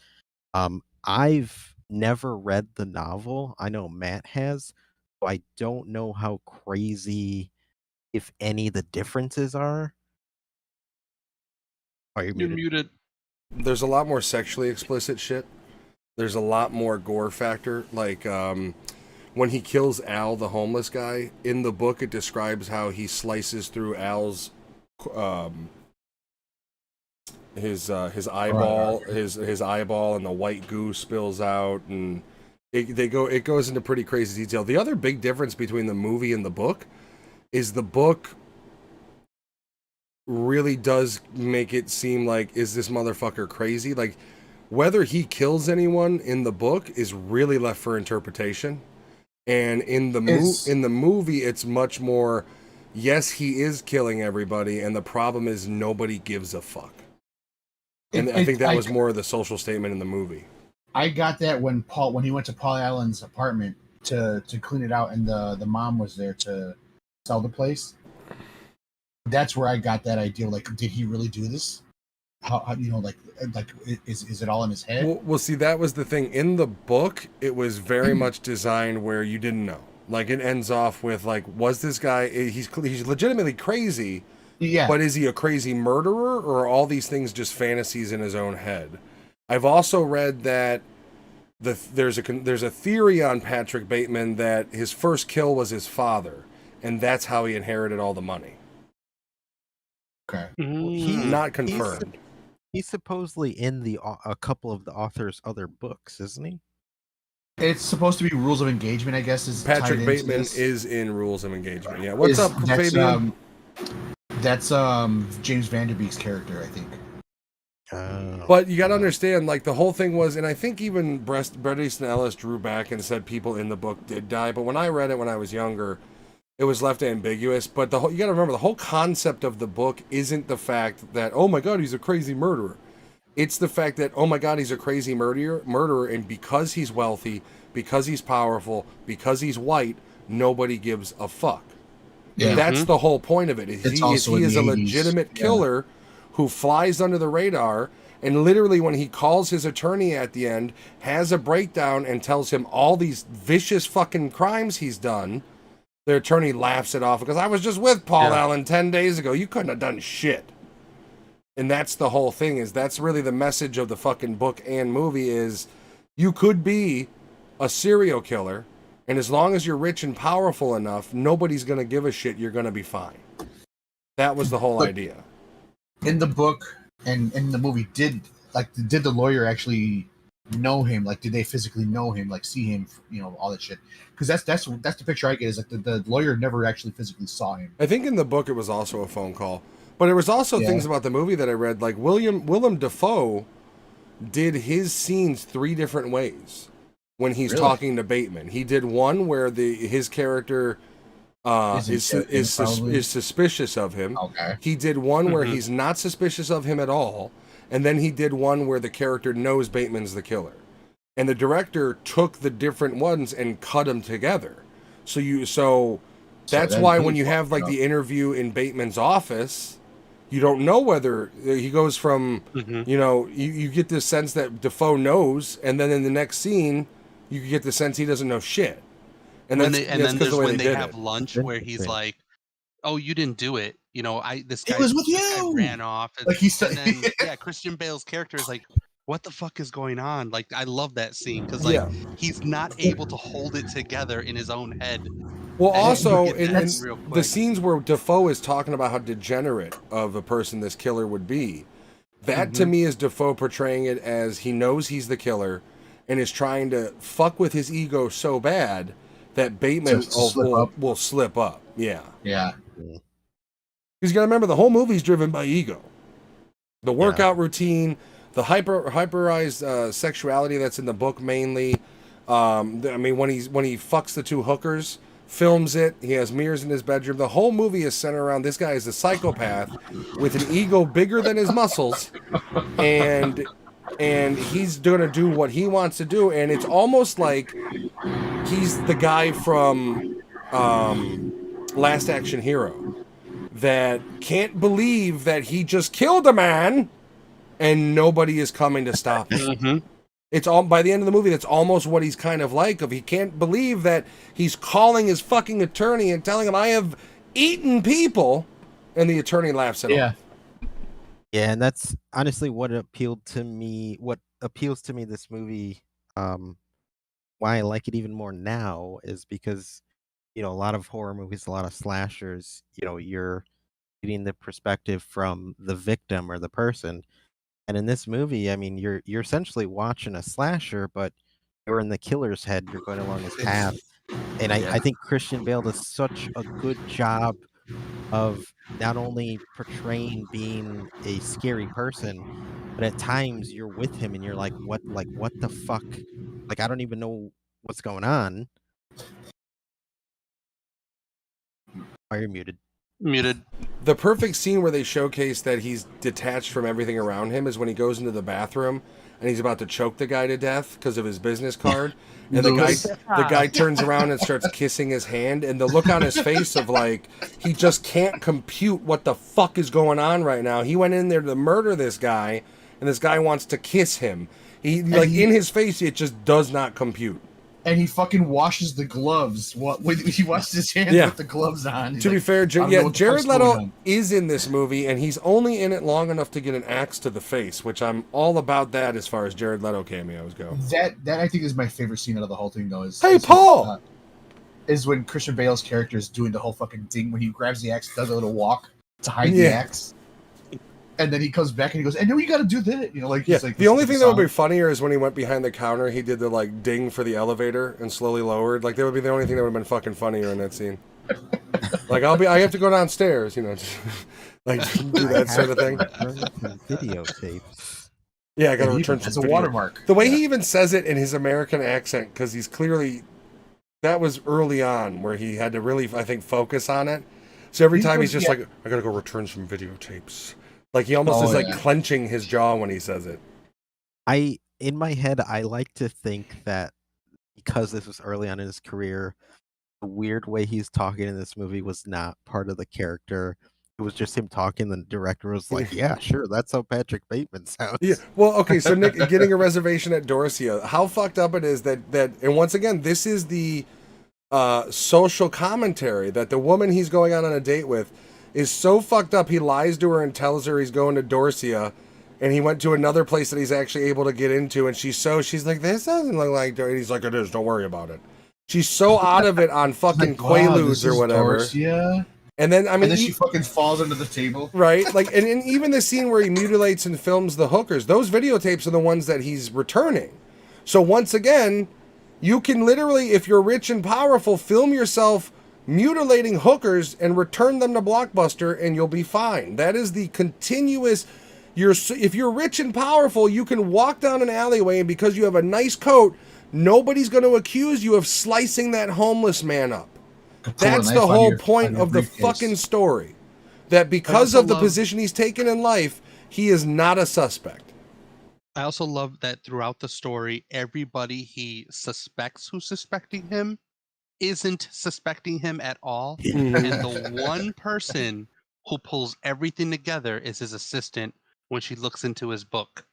I've never read the novel. I know Matt has, so I don't know how crazy, if any, the differences are. Are you You're muted? muted. There's a lot more sexually explicit shit. There's a lot more gore factor. Like when he kills Al, the homeless guy, in the book, it describes how he slices through Al's his eyeball, his eyeball, and the white goo spills out, and it goes into pretty crazy detail. The other big difference between the movie and the book is the book really does make it seem like, is this motherfucker crazy? Like, whether he kills anyone in the book is really left for interpretation, and in the movie it's much more, yes, he is killing everybody, and the problem is nobody gives a fuck. And I think that was more of the social statement in the movie. I got that when he went to Paul Allen's apartment to clean it out, and the mom was there to sell the place. That's where I got that idea. Like, did he really do this? How is it all in his head? Well, see, that was the thing. In the book, it was very much designed where you didn't know. Like, it ends off with, like, was this guy, he's legitimately crazy, Yeah. but is he a crazy murderer, or are all these things just fantasies in his own head? I've also read that there's a theory on Patrick Bateman that his first kill was his father, and that's how he inherited all the money. Okay. Not confirmed. He's supposedly in a couple of the author's other books, isn't he? It's supposed to be Rules of Engagement, I guess. Is Patrick tied Bateman into this. is in Rules of Engagement. Yeah. What's up, Fabian? That's James Vanderbeek's character, I think. But you got to understand, like, the whole thing was, and I think even Bret Easton Ellis drew back and said people in the book did die. But when I read it when I was younger, it was left ambiguous. But you got to remember, the whole concept of the book isn't the fact that, oh my God, he's a crazy murderer. It's the fact that, oh my God, he's a crazy murderer, and because he's wealthy, because he's powerful, because he's white, nobody gives a fuck. Yeah. That's the whole point of it. It's also He in is the a 80s, legitimate killer who flies under the radar, and literally when he calls his attorney at the end, has a breakdown and tells him all these vicious fucking crimes he's done. The attorney laughs it off because I was just with Paul Allen 10 days ago. You couldn't have done shit. And that's the whole thing, is that's really the message of the fucking book and movie is you could be a serial killer, and as long as you're rich and powerful enough, nobody's going to give a shit. You're going to be fine. That was the whole idea. In the book and in the movie, did the lawyer actually know him? Like, did they physically know him? Like, see him? You know, all that shit. Because that's the picture I get, is like the lawyer never actually physically saw him. I think in the book it was also a phone call. But there was also things about the movie that I read, like Willem Dafoe did his scenes 3 different ways when he's talking to Bateman. He did one where his character is suspicious of him. Okay. He did one where he's not suspicious of him at all, and then he did one where the character knows Bateman's the killer. And the director took the different ones and cut them together. So that's why when you have like the interview in Bateman's office, you don't know whether he goes from, you know, you get this sense that Dafoe knows, and then in the next scene, you get the sense he doesn't know shit. And then there's when they have lunch where he's like, "Oh, you didn't do it. You know, this guy was with this guy you." ran off." And, Like he said, and then, Christian Bale's character is like, "What the fuck is going on?" Like, I love that scene because like he's not able to hold it together in his own head. Well, And also, you get in that real the quick. scenes where Dafoe is talking about how degenerate of a person this killer would be, that to me is Dafoe portraying it as he knows he's the killer and is trying to fuck with his ego so bad that Bateman will slip up. Yeah. Yeah. Because you got to remember, the whole movie's driven by ego. The workout routine, the hyperized sexuality that's in the book mainly. I mean, when he fucks the 2 hookers, films it, he has mirrors in his bedroom. The whole movie is centered around this guy is a psychopath with an ego bigger than his muscles, and he's gonna do what he wants to do, and it's almost like he's the guy from Last Action Hero that can't believe that he just killed a man and nobody is coming to stop him. It's all, by the end of the movie, that's almost what he's kind of like. He can't believe that he's calling his fucking attorney and telling him, "I have eaten people," and the attorney laughs at him. Yeah, and that's honestly what appealed to me. What appeals to me this movie, why I like it even more now, is because, you know, a lot of horror movies, a lot of slashers, you know, you're getting the perspective from the victim or the person. And in this movie, I mean, you're essentially watching a slasher, but you're in the killer's head. You're going along his path, and I think Christian Bale does such a good job of not only portraying being a scary person, but at times you're with him and you're like, what the fuck? Like, I don't even know what's going on. Oh, you're muted. The perfect scene where they showcase that he's detached from everything around him is when he goes into the bathroom and he's about to choke the guy to death because of his business card, and the guy turns around and starts kissing his hand, and the look on his face of like he just can't compute what the fuck is going on right now. He went in there to murder this guy, and this guy wants to kiss him. In his face, it just does not compute. And he fucking washes the gloves. He washes his hands with the gloves on. To be fair, Jared Leto is in this movie, and he's only in it long enough to get an axe to the face, which I'm all about that as far as Jared Leto cameos go. That I think is my favorite scene out of the whole thing, though. Paul! Is when Christian Bale's character is doing the whole fucking thing when he grabs the axe, does a little walk to hide the axe. And then he comes back and he goes, "I know you got to do that." You know, like he's like. The only thing that would be funnier is when he went behind the counter, he did the like ding for the elevator and slowly lowered. Like that would be the only thing that would have been fucking funnier in that scene. Like I have to go downstairs, you know, like do that sort of thing. Videotapes. Yeah, I got to return some. It's a watermark. The way he even says it in his American accent, because he's clearly that was early on where he had to really, I think, focus on it. So every time he's just like, "I got to go return some videotapes." Like he almost Oh, is like yeah. clenching his jaw when he says it. In my head, I like to think that because this was early on in his career, the weird way he's talking in this movie was not part of the character. It was just him talking. The director was like, "Yeah, sure, that's how Patrick Bateman sounds." Yeah. Well, okay. So Nick, getting a reservation at Dorsia, how fucked up it is that and once again, this is the social commentary that the woman he's going on a date with is so fucked up. He lies to her and tells her he's going to Dorsia, and he went to another place that he's actually able to get into, and she's like, "This doesn't look like." And he's like, "It is. Don't worry about it." She's so out of it on fucking Like, wow, Quaaludes this or is whatever. Dorsia? And then I mean, And then she fucking falls under the table. right? Like, and even the scene where he mutilates and films the hookers, those videotapes are the ones that he's returning. So once again, you can literally, if you're rich and powerful, film yourself mutilating hookers and return them to Blockbuster, and you'll be fine. That is the continuous. If you're rich and powerful, you can walk down an alleyway, and because you have a nice coat, nobody's going to accuse you of slicing that homeless man up. That's the whole point of the fucking story. That because of the position he's taken in life, he is not a suspect. I also love that throughout the story, everybody he suspects who's suspecting him isn't suspecting him at all. And the one person who pulls everything together is his assistant when she looks into his book.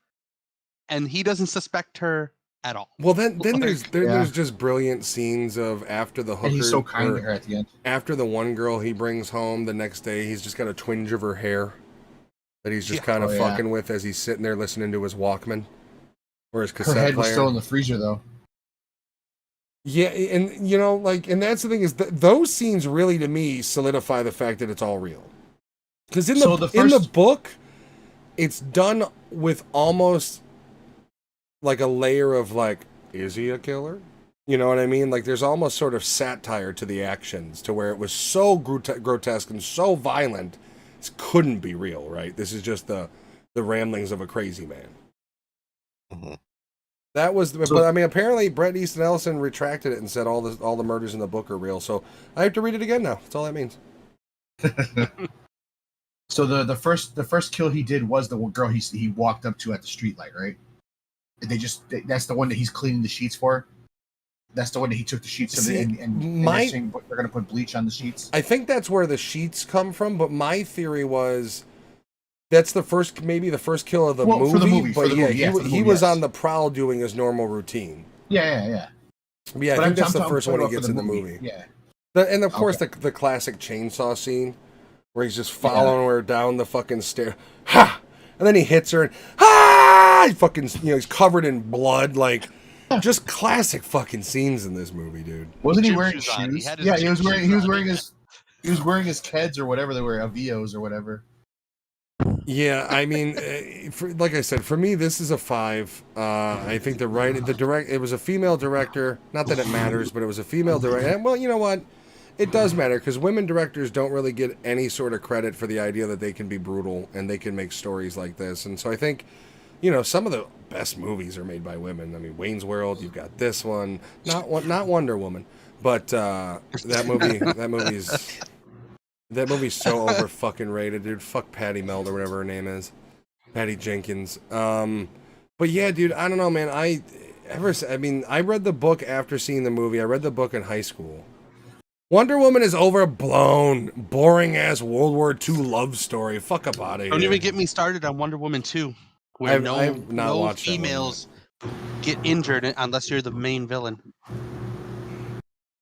And he doesn't suspect her at all. Well, then there's just brilliant scenes of after the hooker. And he's so kind to her at the end. After the one girl he brings home, the next day he's just got a twinge of her hair that he's just kind of fucking with as he's sitting there listening to his Walkman or his cassette Her head player. was still in the freezer though. Yeah, and you know, like, and that's the thing is those scenes really to me solidify the fact that it's all real. Because in the book, it's done with almost like a layer of like, is he a killer? You know what I mean? Like there's almost sort of satire to the actions to where it was so grotesque and so violent, it couldn't be real, right? This is just the ramblings of a crazy man. Mm-hmm. That was, but I mean, apparently Bret Easton Ellis retracted it and said all the murders in the book are real. So I have to read it again now. That's all that means. So the first kill he did was the one girl he walked up to at the streetlight, right? That's the one that he's cleaning the sheets for. That's the one that he took the sheets and they're saying they're gonna put bleach on the sheets. I think that's where the sheets come from, but my theory was that's maybe the first kill of the movie. For the movie, but he was yes. on the prowl doing his normal routine. Yeah. Yeah, I think that's the first one he gets in the movie. Yeah. And of course the classic chainsaw scene where he's just following her down the fucking stair. Ha! And then he hits her and ha! He fucking, he's covered in blood, like just classic fucking scenes in this movie, dude. Wasn't he wearing shoes? Yeah, he was wearing his Keds or whatever they were, Avios or whatever. Yeah, I mean, like I said, for me, this is a 5. I think it was a female director. Not that it matters, but it was a female director. And, well, you know what? It does matter because women directors don't really get any sort of credit for the idea that they can be brutal and they can make stories like this. And so I think, some of the best movies are made by women. I mean, Wayne's World, you've got this one, not Wonder Woman, but that movie's so over fucking rated, dude. Fuck Patty Meld or whatever her name is, Patty Jenkins. But yeah, dude, I don't know, man. I read the book after seeing the movie. I read the book in high school. Wonder Woman is overblown, boring ass World War II love story. Fuck up out of here. Don't even get me started on Wonder Woman 2, where no females get injured unless you're the main villain.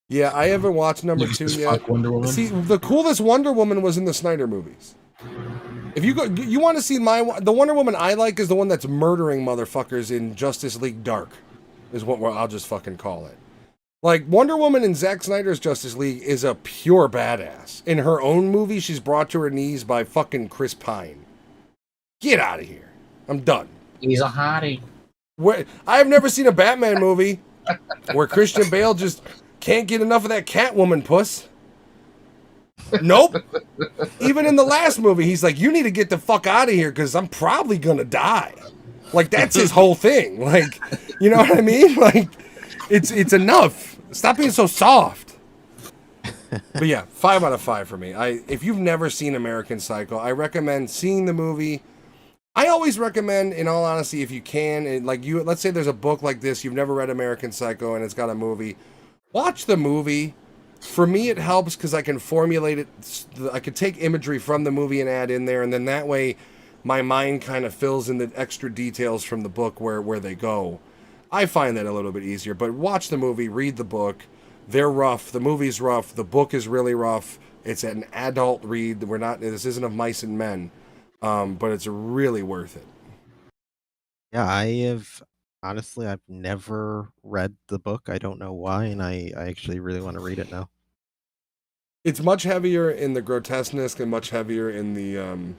Yeah, I haven't watched number 2 yet. Wonder Woman. See, the coolest Wonder Woman was in the Snyder movies. If you want to see the Wonder Woman I like is the one that's murdering motherfuckers in Justice League Dark, is what I'll just fucking call it. Like, Wonder Woman in Zack Snyder's Justice League is a pure badass. In her own movie, she's brought to her knees by fucking Chris Pine. Get out of here. I'm done. He's a hottie. I have never seen a Batman movie where Christian Bale just can't get enough of that Catwoman puss. Nope. Even in the last movie, he's like, you need to get the fuck out of here because I'm probably going to die. Like, that's his whole thing. Like, you know what I mean? Like, it's enough. Stop being so soft. But yeah, 5 out of 5 for me. If you've never seen American Psycho, I recommend seeing the movie. I always recommend, in all honesty, if you can, let's say there's a book like this, you've never read American Psycho, and it's got a movie. Watch the movie. For me, it helps because I can formulate it. I could take imagery from the movie and add in there, and then that way, my mind kind of fills in the extra details from the book where they go. I find that a little bit easier. But watch the movie, read the book. They're rough. The movie's rough. The book is really rough. It's an adult read. This isn't of mice and men. But it's really worth it. Yeah, honestly, I've never read the book. I don't know why, and I actually really want to read it now. It's much heavier in the grotesqueness and much heavier in the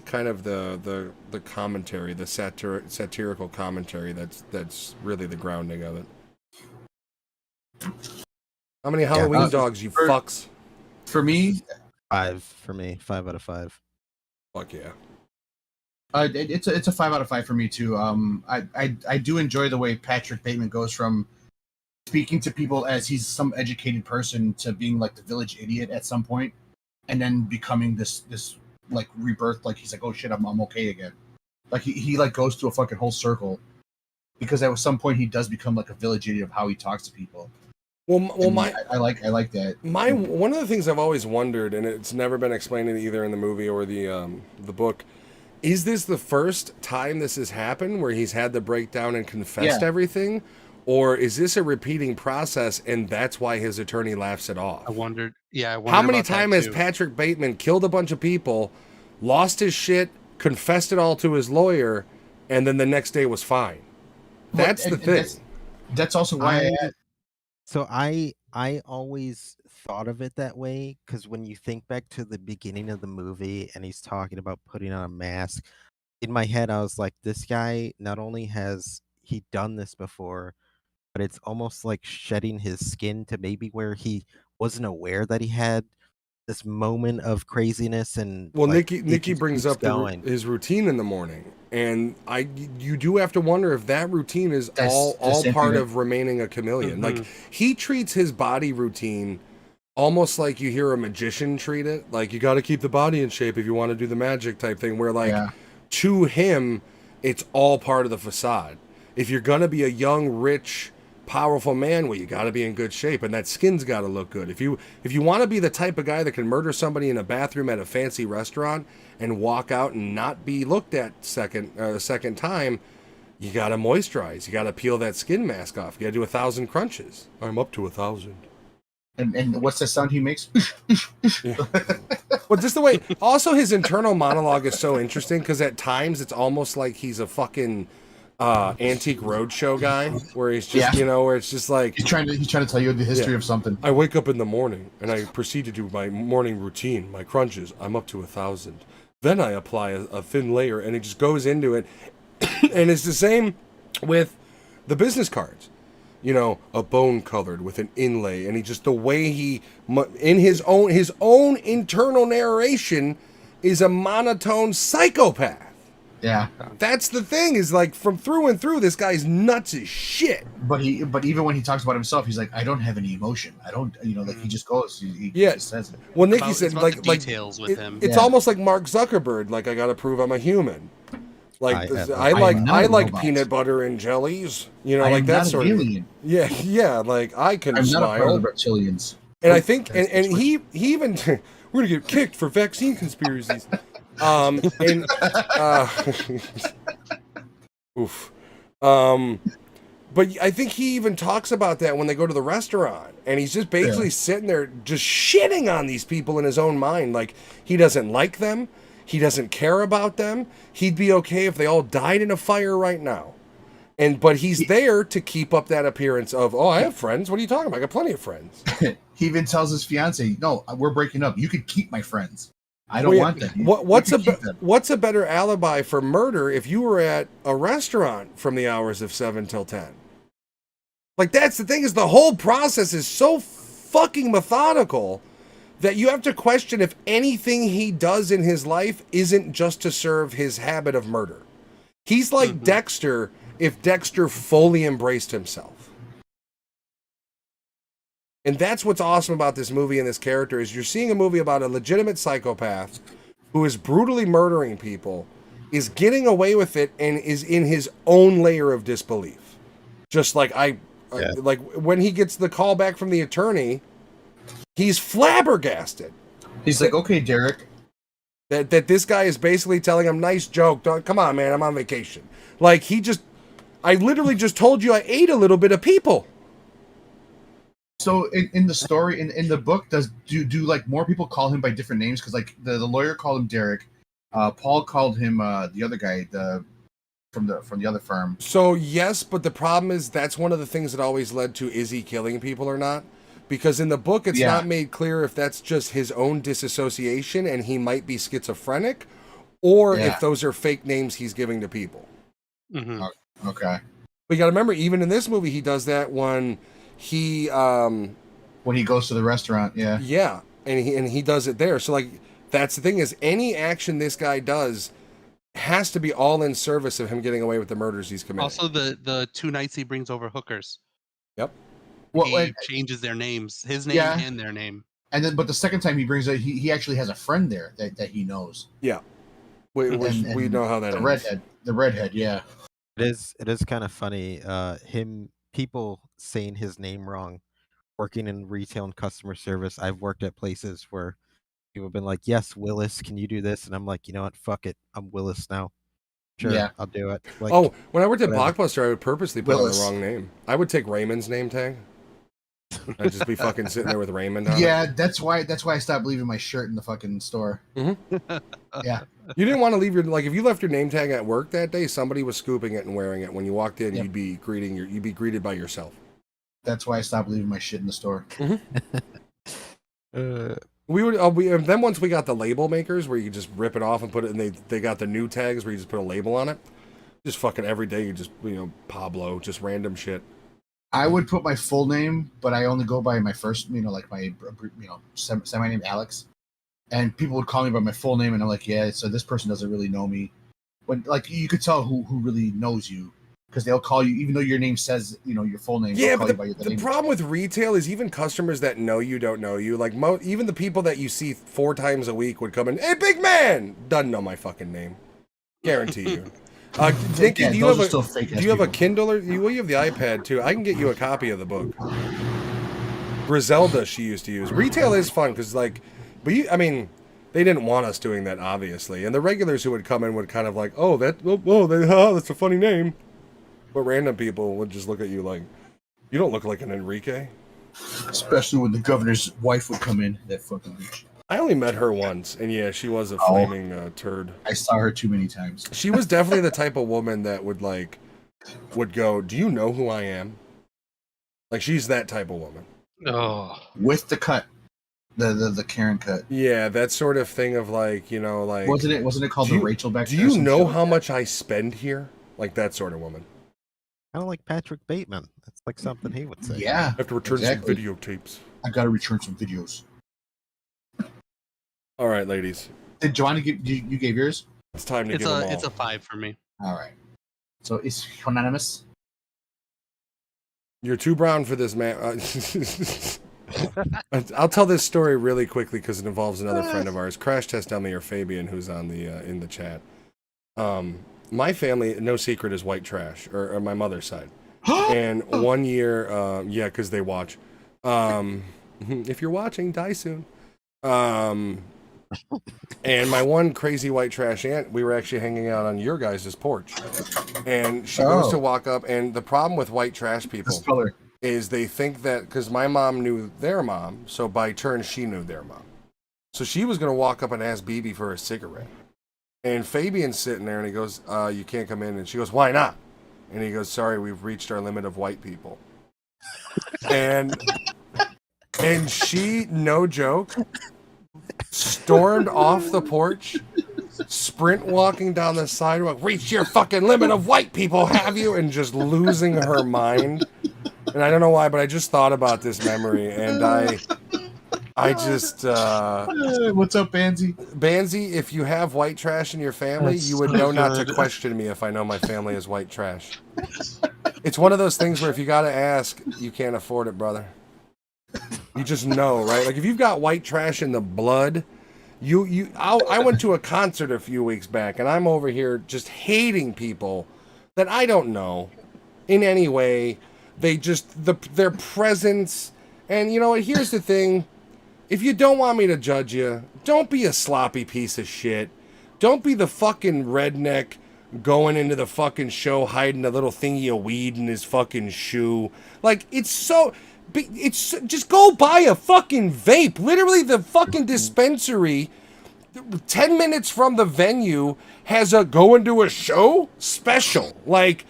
kind of the commentary, the satirical commentary. That's really the grounding of it. How many Halloween dogs, you fucks? For me, 5 for me. 5 out of 5. Fuck yeah. It's a 5 out of 5 for me too. I do enjoy the way Patrick Bateman goes from speaking to people as he's some educated person to being like the village idiot at some point, and then becoming this like rebirth. Like he's like, oh shit, I'm okay again. Like he like goes through a fucking whole circle because at some point he does become like a village idiot of how he talks to people. Well, I like that. One of the things I've always wondered, and it's never been explained either in the movie or the book, is this the first time this has happened where he's had the breakdown and confessed everything, or is this a repeating process and that's why his attorney laughs it off? I wondered. How many times has Patrick Bateman killed a bunch of people, lost his shit, confessed it all to his lawyer, and then the next day was fine? That's the thing. That's also why So I always thought of it that way because when you think back to the beginning of the movie and he's talking about putting on a mask, in my head I was like, this guy not only has he done this before, but it's almost like shedding his skin to maybe where he wasn't aware that he had this moment of craziness. And well, like, Nikki brings up his routine in the morning, and you do have to wonder if that routine is all part of remaining a chameleon. Mm-hmm. Like he treats his body routine almost like you hear a magician treat it, like you got to keep the body in shape if you want to do the magic type thing, where to him it's all part of the facade. If you're gonna be a young, rich, powerful man, well, you got to be in good shape, and that skin's got to look good. If you want to be the type of guy that can murder somebody in a bathroom at a fancy restaurant and walk out and not be looked at a second time, you got to moisturize. You got to peel that skin mask off. You got to do 1,000 crunches. I'm up to 1,000. And what's the sound he makes? Well, just the way. Also, his internal monologue is so interesting because at times it's almost like he's a fucking Antique Roadshow guy, where he's just where it's just like he's trying to tell you the history of something. I wake up in the morning and I proceed to do my morning routine, my crunches. I'm up to 1,000. Then I apply a thin layer, and he just goes into it. And it's the same with the business cards. A bone colored with an inlay, and he just the way he in his own internal narration is a monotone psychopath. Yeah, that's the thing. Is like from through and through, this guy's nuts as shit. But even when he talks about himself, he's like, I don't have any emotion. I don't, like he just goes. He just says it. Well, Nikki said like details with him. It's almost like Mark Zuckerberg. Like I got to prove I'm a human. Like I like peanut butter and jellies. Like that sort of. Yeah. Like I can I'm smile. not a part of the reptilians. And I think, and he even we're gonna get kicked for vaccine conspiracies. Oof. But I think he even talks about that when they go to the restaurant, and he's just basically sitting there just shitting on these people in his own mind. Like he doesn't like them. He doesn't care about them. He'd be okay if they all died in a fire right now. But he's there to keep up that appearance of, oh, I have friends. What are you talking about? I got plenty of friends. He even tells his fiance, no, we're breaking up. You could keep my friends. I don't want them. What's a better alibi for murder if you were at a restaurant from the hours of 7 till 10? Like, that's the thing, is the whole process is so fucking methodical that you have to question if anything he does in his life isn't just to serve his habit of murder. He's like Dexter if Dexter fully embraced himself. And that's what's awesome about this movie and this character is you're seeing a movie about a legitimate psychopath who is brutally murdering people, is getting away with it, and is in his own layer of disbelief. Just like like when he gets the call back from the attorney, he's flabbergasted. He's like, okay, Derek. That this guy is basically telling him, nice joke. Come on, man, I'm on vacation. Like, I literally just told you I ate a little bit of people. So in the story, in the book, do like more people call him by different names? Because like the lawyer called him Derek. Paul called him the other guy, from the other firm. So yes, but the problem is that's one of the things that always led to is he killing people or not? Because in the book, it's not made clear if that's just his own disassociation and he might be schizophrenic, or if those are fake names he's giving to people. Mm-hmm. Okay. But you got to remember, even in this movie, he does that when he when he goes to the restaurant. Yeah, and he does it there. So like that's the thing is any action this guy does has to be all in service of him getting away with the murders he's committing. Also, the 2 nights he brings over hookers. Yep. He changes their names, his name and their name. And then, but the second time he brings it, he actually has a friend there that he knows. Yeah. We know how that ends. The redhead, yeah. It is kind of funny. People saying his name wrong, working in retail and customer service. I've worked at places where people have been like, "Yes, Willis, can you do this?" And I'm like, you know what? Fuck it, I'm Willis now. Sure, I'll do it. Like, when I worked at Blockbuster, I would purposely put Willis. on the wrong name. I would take Raymond's name tag. I'd just be fucking sitting there with Raymond on it. That's why I stopped leaving my shirt in the fucking store. Mm-hmm. Yeah. You didn't want to leave if you left your name tag at work that day, somebody was scooping it and wearing it. When you walked in, you'd be greeted by yourself. That's why I stopped leaving my shit in the store. Mm-hmm. Then once we got the label makers where you just rip it off and put it, and they got the new tags where you just put a label on it. Just fucking every day you just Pablo, just random shit. I would put my full name, but I only go by my first, like my semi name Alex. And people would call me by my full name, and I'm like, yeah, so this person doesn't really know me. When like you could tell who really knows you, because they'll call you even though your name says your full name. Yeah, but the problem with retail is even customers that know you don't know you. Like even the people that you see 4 times a week would come in, hey, big man, doesn't know my fucking name. Guarantee you. Nikki, do you have a Kindle or you have the iPad too? I can get you a copy of the book. Griselda, she used to use. Retail is fun because they didn't want us doing that obviously, and the regulars who would come in would kind of like, that's a funny name, but random people would just look at you like, you don't look like an Enrique. Especially when the governor's wife would come in, that fucking bitch. I only met her once, and yeah, she was a flaming turd. I saw her too many times. She was definitely the type of woman that would go, do you know who I am? Like, she's that type of woman. Oh. With the cut. The Karen cut. Yeah, that sort of thing of Wasn't it called the Rachel back? Do you know how much I spend here? Like that sort of woman. Kind of like Patrick Bateman. That's like something he would say. Yeah. I have to return some videotapes. I gotta return some videos. All right, ladies. Did Joanna you gave yours? It's time to give them all. It's a 5 for me. All right. So it's unanimous. You're too brown for this, man. I'll tell this story really quickly because it involves another friend of ours, Crash Test Dummy or Fabian, who's on the in the chat. My family, no secret, is white trash, or my mother's side. And one year, because they watch. If you're watching, die soon. And my one crazy white trash aunt, we were actually hanging out on your guys' porch, and she goes to walk up, and the problem with white trash people is they think that because my mom knew their mom, so by turn she knew their mom, so she was going to walk up and ask BB for a cigarette, and Fabian's sitting there and he goes, you can't come in, and she goes, why not? And he goes, sorry, we've reached our limit of white people. And she, no joke, stormed off the porch, sprint walking down the sidewalk, reach your fucking limit of white people, have you? And just losing her mind. And I don't know why, but I just thought about this memory, and I just... What's up, Banzi? Banzi, if you have white trash in your family, you would know not to question me if I know my family is white trash. It's one of those things where if you gotta ask, you can't afford it, brother. You just know, right? Like if you've got white trash in the blood, I went to a concert a few weeks back, and I'm over here just hating people that I don't know in any way. They just their presence, and you know what? Here's the thing: if you don't want me to judge you, don't be a sloppy piece of shit. Don't be the fucking redneck going into the fucking show hiding a little thingy of weed in his fucking shoe. Like it's just go buy a fucking vape. Literally, the fucking dispensary 10 minutes from the venue has a go into a show special. Like,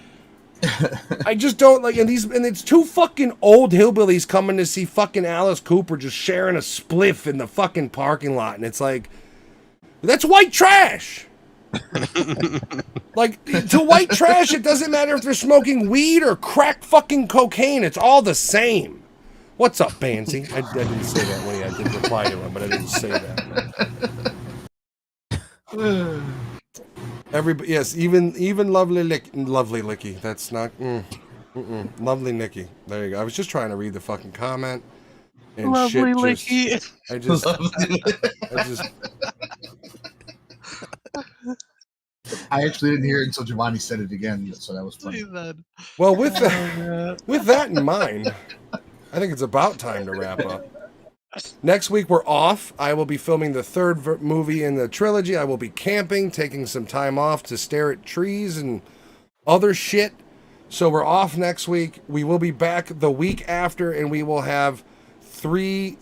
I just don't like, and it's two fucking old hillbillies coming to see fucking Alice Cooper just sharing a spliff in the fucking parking lot, and it's like, that's white trash. Like, to white trash, it doesn't matter if they're smoking weed or crack fucking cocaine. It's all the same. What's up, Bansy? I didn't say that when I did reply to him, but I didn't say that. Everybody, yes, even lovely Licky. That's not lovely Nikki. There you go. I was just trying to read the fucking comment. And Lovely shit Licky. I just I actually didn't hear it until Giovanni said it again, so that was funny. well with that in mind, I think it's about time to wrap up. Next week we're off. I will be filming the third movie in the trilogy. I will be camping, taking some time off to stare at trees and other shit. So we're off next week. We will be back the week after, and we will have 3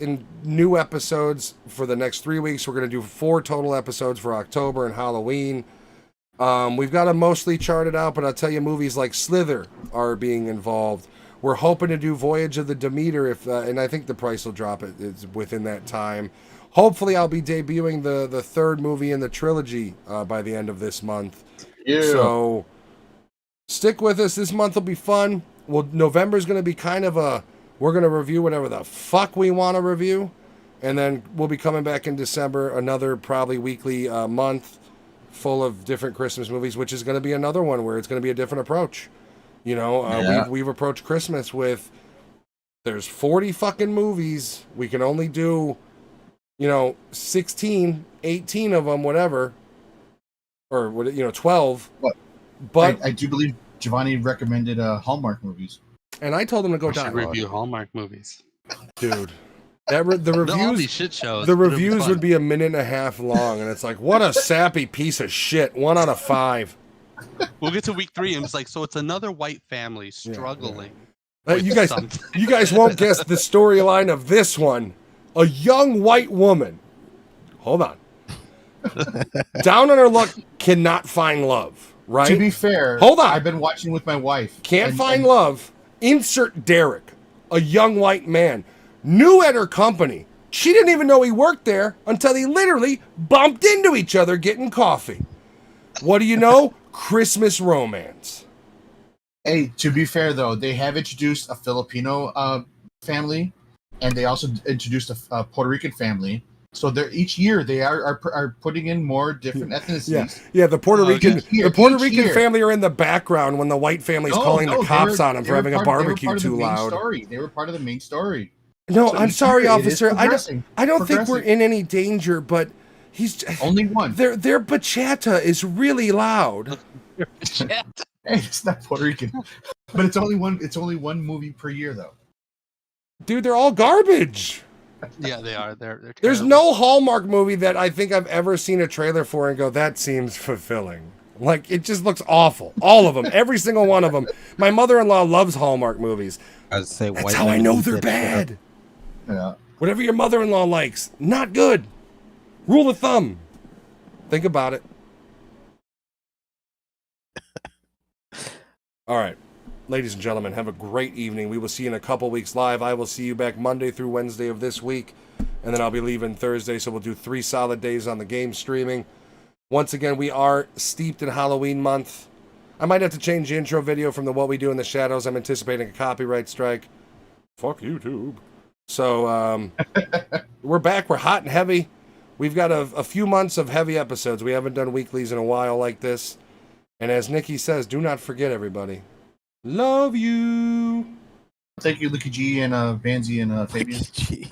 new episodes for the next 3 weeks. We're going to do 4 total episodes for October and Halloween. We've got them mostly charted out, but I'll tell you, movies like Slither are being involved. We're hoping to do Voyage of the Demeter, and I think the price will drop it's within that time. Hopefully, I'll be debuting the third movie in the trilogy by the end of this month. Yeah. So stick with us. This month will be fun. Well, November's going to be kind of we're going to review whatever the fuck we want to review, and then we'll be coming back in December, another probably weekly month full of different Christmas movies, which is going to be another one where it's going to be a different approach. You know, we've approached Christmas with, there's 40 fucking movies. We can only do, 16, 18 of them, whatever. Or, 12. But I do believe Giovanni recommended Hallmark movies. And I told him to go We should download. review Hallmark movies. Dude. All The these shit shows. reviews would be a minute and a half long, and it's like, what a sappy piece of shit. 1 out of 5. We'll get to week 3 and it's like, so it's another white family struggling. You guys won't guess the storyline of this one. A young white woman. Hold on. Down on her luck, cannot find love. Right? To be fair, Hold on. I've been watching with my wife. Can't find love. Insert Derek, a young white man, new at her company. She didn't even know he worked there until they literally bumped into each other getting coffee. What do you know? Christmas romance. Hey, to be fair though, they have introduced a Filipino family, and they also introduced a Puerto Rican family. So they're each year they are putting in more different ethnicities. Yeah. The Puerto Rican each year. family are in the background when the white family's calling the cops on them for having a barbecue too loud. They were part of the main story. No, So I'm each sorry, year it is officer. progressing. I don't think we're Progressing. in any danger, but he's Only one. their bachata is really loud. Hey, it's not Puerto Rican, but it's only one. It's only one movie per year though. Dude, they're all garbage. Yeah, they are. They're There's terrible. no Hallmark movie that I think I've ever seen a trailer for and go, that seems fulfilling. Like, it just looks awful. All of them. Every single one of them. My mother-in-law loves Hallmark movies. I was say, That's how I know they're bad. Yeah. Whatever your mother-in-law likes, not good. Rule of thumb. Think about it. All right. Ladies and gentlemen, have a great evening. We will see you in a couple weeks live. I will see you back Monday through Wednesday of this week, and then I'll be leaving Thursday, so we'll do 3 solid days on the game streaming. Once again, we are steeped in Halloween month. I might have to change the intro video from the What We Do in the Shadows. I'm anticipating a copyright strike. Fuck YouTube. So, we're back. We're hot and heavy. We've got a few months of heavy episodes. We haven't done weeklies in a while like this. And as Nikki says, do not forget, everybody. Love you. Thank you, Lucky G and Vanzi and Fabian. Gee.